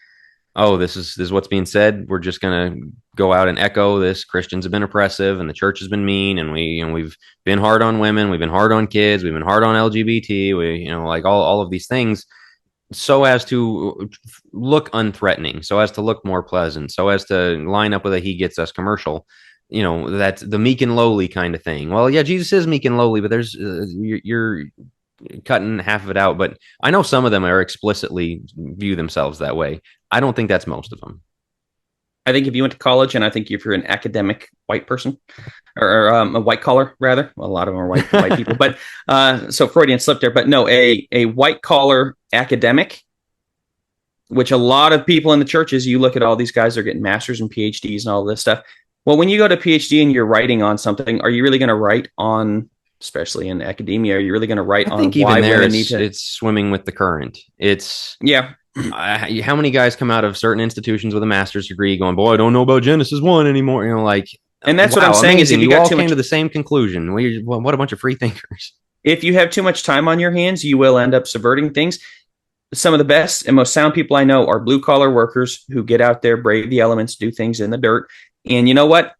is what's being said. We're just going to go out and echo this. Christians have been oppressive and the church has been mean. And we've been hard on women. We've been hard on kids. We've been hard on LGBT. Like all of these things so as to look unthreatening, so as to look more pleasant, so as to line up with a he gets us commercial. That's the meek and lowly kind of thing. Well, yeah, Jesus is meek and lowly, but there's you're cutting half of it out. But I know some of them are explicitly view themselves that way. I don't think that's most of them. I think if you went to college, and I think if you're an academic white person, or a white collar rather, well, a lot of them are white people, but so Freudian slip there. But no, a white collar academic, which a lot of people in the churches, you look at all these guys, they're getting masters and PhDs and all this stuff. Well, when you go to PhD and you're writing on something, are you really going to write on, especially in academia, are you really going to write I on think why even there women need to? it's swimming with the current. It's Yeah. how many guys come out of certain institutions with a master's degree going, boy, I don't know about Genesis 1 anymore. Like, And that's wow, what I'm saying amazing. is if you You got all too came much, to the same conclusion. What a bunch of free thinkers. if you have too much time on your hands, you will end up subverting things. Some of the best and most sound people I know are blue collar workers who get out there, brave the elements, do things in the dirt. And you know what?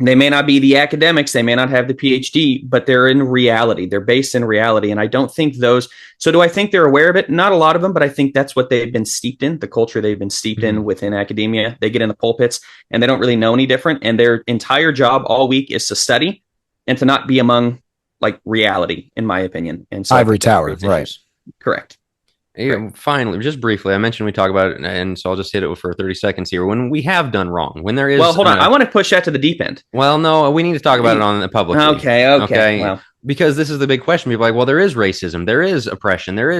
They may not be the academics, they may not have the PhD, but they're in reality. They're based in reality. And I don't think those. So, do I think they're aware of it? Not a lot of them, but I think that's what they've been steeped in, the culture they've been steeped in within academia. They get in the pulpits and they don't really know any different. And their entire job all week is to study and to not be among like reality, in my opinion. And so, Ivory tower, right? Correct. Yeah, finally, just briefly, I mentioned we talk about it, and so I'll just hit it for 30 seconds here. When we have done wrong, when there is. Well, hold on. I want to push that to the deep end. Well, no, we need to talk about it on the publicly. Okay. Well, because this is the big question. People are like, well, there is racism, there is oppression, there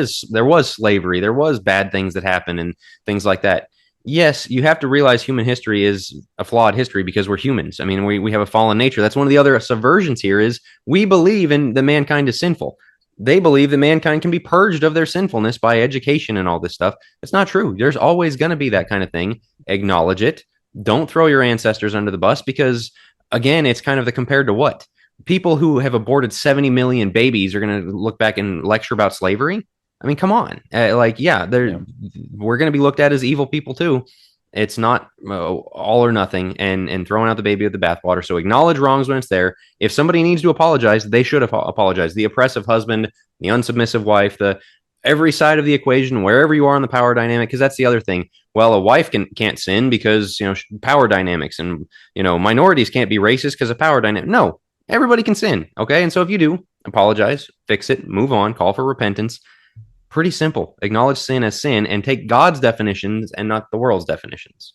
was slavery, there was bad things that happen and things like that. Yes, you have to realize human history is a flawed history because we're humans. I mean, we have a fallen nature. That's one of the other subversions here is we believe in the mankind is sinful. They believe that mankind can be purged of their sinfulness by education and all this stuff. It's not true. There's always going to be that kind of thing. Acknowledge it. Don't throw your ancestors under the bus because, again, it's kind of the compared to what? People who have aborted 70 million babies are going to look back and lecture about slavery. I mean, come on. We're going to be looked at as evil people too. It's not all or nothing and throwing out the baby with the bathwater. So acknowledge wrongs when it's there. If somebody needs to apologize, they should apologize. The oppressive husband, the unsubmissive wife, every side of the equation, wherever you are in the power dynamic, because that's the other thing. Well, a wife can't sin because, power dynamics and, minorities can't be racist because of power dynamic. No, everybody can sin. Okay. And so if you do, apologize, fix it, move on, call for repentance. Pretty simple. Acknowledge sin as sin and take God's definitions and not the world's definitions.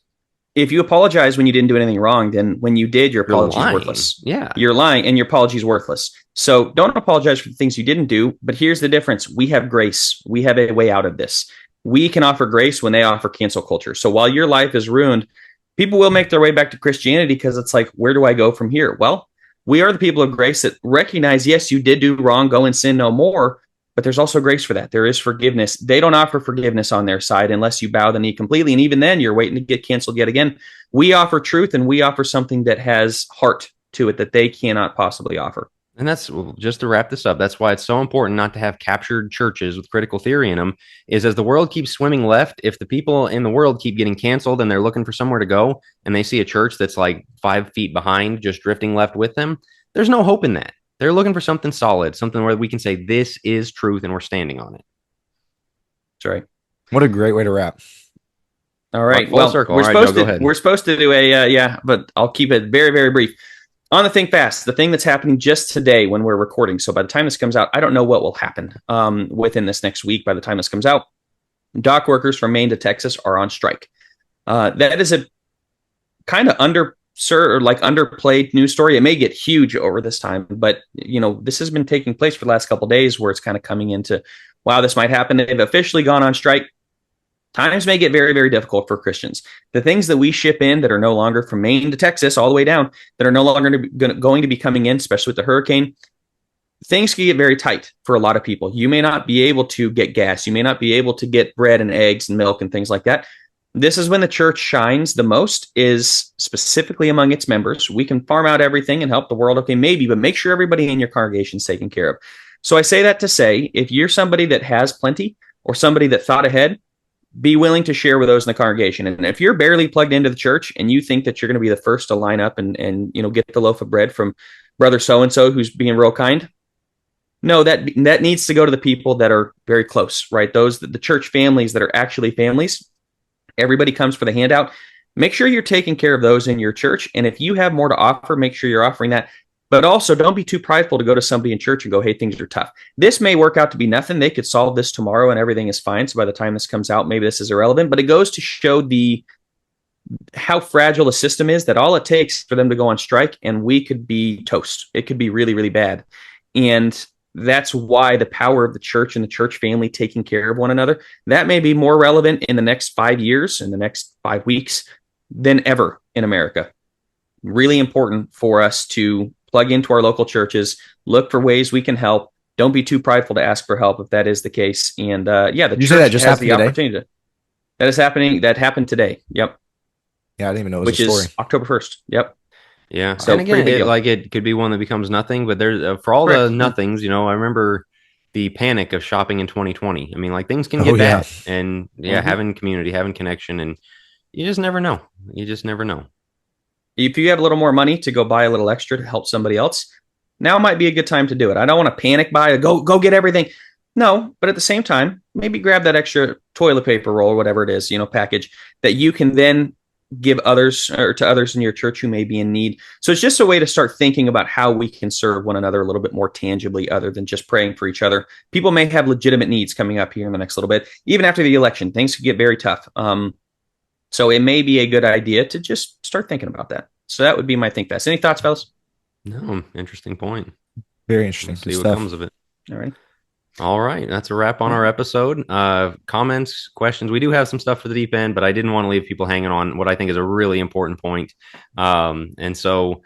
If you apologize when you didn't do anything wrong, then when you did, your apology is worthless. Yeah. You're lying and your apology is worthless. So don't apologize for the things you didn't do. But here's the difference. We have grace. We have a way out of this. We can offer grace when they offer cancel culture. So while your life is ruined, people will make their way back to Christianity because it's like, where do I go from here? Well, we are the people of grace that recognize, yes, you did do wrong, go and sin no more. But there's also grace for that. There is forgiveness. They don't offer forgiveness on their side unless you bow the knee completely. And even then, you're waiting to get canceled yet again. We offer truth and we offer something that has heart to it that they cannot possibly offer. And that's just to wrap this up. That's why it's so important not to have captured churches with critical theory in them is as the world keeps swimming left, if the people in the world keep getting canceled and they're looking for somewhere to go and they see a church that's like 5 feet behind, just drifting left with them, there's no hope in that. They're looking for something solid, something where we can say this is truth and we're standing on it. That's right. What a great way to wrap. All right. Full circle. We're All right, supposed Joe, to go ahead. we're supposed to do but I'll keep it very, very brief. On the Think Fast, the thing that's happening just today when we're recording. So by the time this comes out, I don't know what will happen within this next week. By the time this comes out, dock workers from Maine to Texas are on strike. That is a kind of underplayed news story. It may get huge over this time, but this has been taking place for the last couple of days where it's kind of coming into, wow, this might happen. They've officially gone on strike. Times may get very, very difficult for Christians. The things that we ship in that are no longer from Maine to Texas, all the way down, that are no longer going to be coming in, especially with the hurricane, things can get very tight for a lot of people. You may not be able to get gas. You may not be able to get bread and eggs and milk and things like that. This is when the church shines the most, is specifically among its members. We can farm out everything and help the world. Okay, maybe, but make sure everybody in your congregation is taken care of. So I say that to say, if you're somebody that has plenty or somebody that thought ahead, be willing to share with those in the congregation. And if you're barely plugged into the church and you think that you're going to be the first to line up and get the loaf of bread from brother so-and-so who's being real kind, no, that needs to go to the people that are very close, right? Those, the church families that are actually families. Everybody comes for the handout. Make sure you're taking care of those in your church. And if you have more to offer, make sure you're offering that. But also, don't be too prideful to go to somebody in church and go, hey, things are tough. This may work out to be nothing. They could solve this tomorrow and everything is fine. So by the time this comes out, maybe this is irrelevant. But it goes to show how fragile the system is, that all it takes for them to go on strike and we could be toast. It could be really, really bad. And that's why the power of the church and the church family taking care of one another, that may be more relevant in the next 5 years, in the next 5 weeks, than ever in America. really important for us to plug into our local churches, look for ways we can help. Don't be too prideful to ask for help if that is the case. And the church has the opportunity to. That is happening. That happened today. Yep. Yeah, I didn't even know it was which a story. is October 1st. Yep. Yeah. So and again, it could be one that becomes nothing, but there's for all the nothings, I remember the panic of shopping in 2020. I mean, like things can get bad, and having community, having connection, and you just never know. You just never know. If you have a little more money to go buy a little extra to help somebody else, now might be a good time to do it. I don't want to panic buy or go get everything. No, but at the same time, maybe grab that extra toilet paper roll or whatever it is, package that you can then give others or to others in your church who may be in need. So it's just a way to start thinking about how we can serve one another a little bit more tangibly other than just praying for each other. People may have legitimate needs coming up here in the next little bit. Even after the election, things could get very tough. So it may be a good idea to just start thinking about that. So that would be my think best. Any thoughts, fellas? No, interesting point. Very interesting. We'll see what comes of it. All right. That's a wrap on our episode. Comments, questions. We do have some stuff for the deep end, but I didn't want to leave people hanging on what I think is a really important point. And so,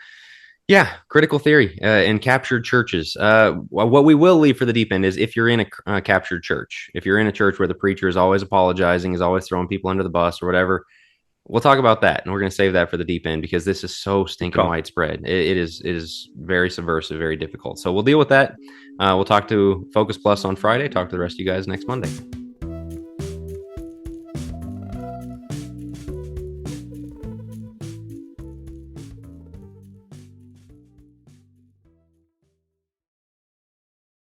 critical theory and captured churches. What we will leave for the deep end is if you're in a captured church, if you're in a church where the preacher is always apologizing, is always throwing people under the bus or whatever, we'll talk about that. And we're going to save that for the deep end because this is so stinking widespread. It is very subversive, very difficult. So we'll deal with that. We'll talk to Focus Plus on Friday. Talk to the rest of you guys next Monday.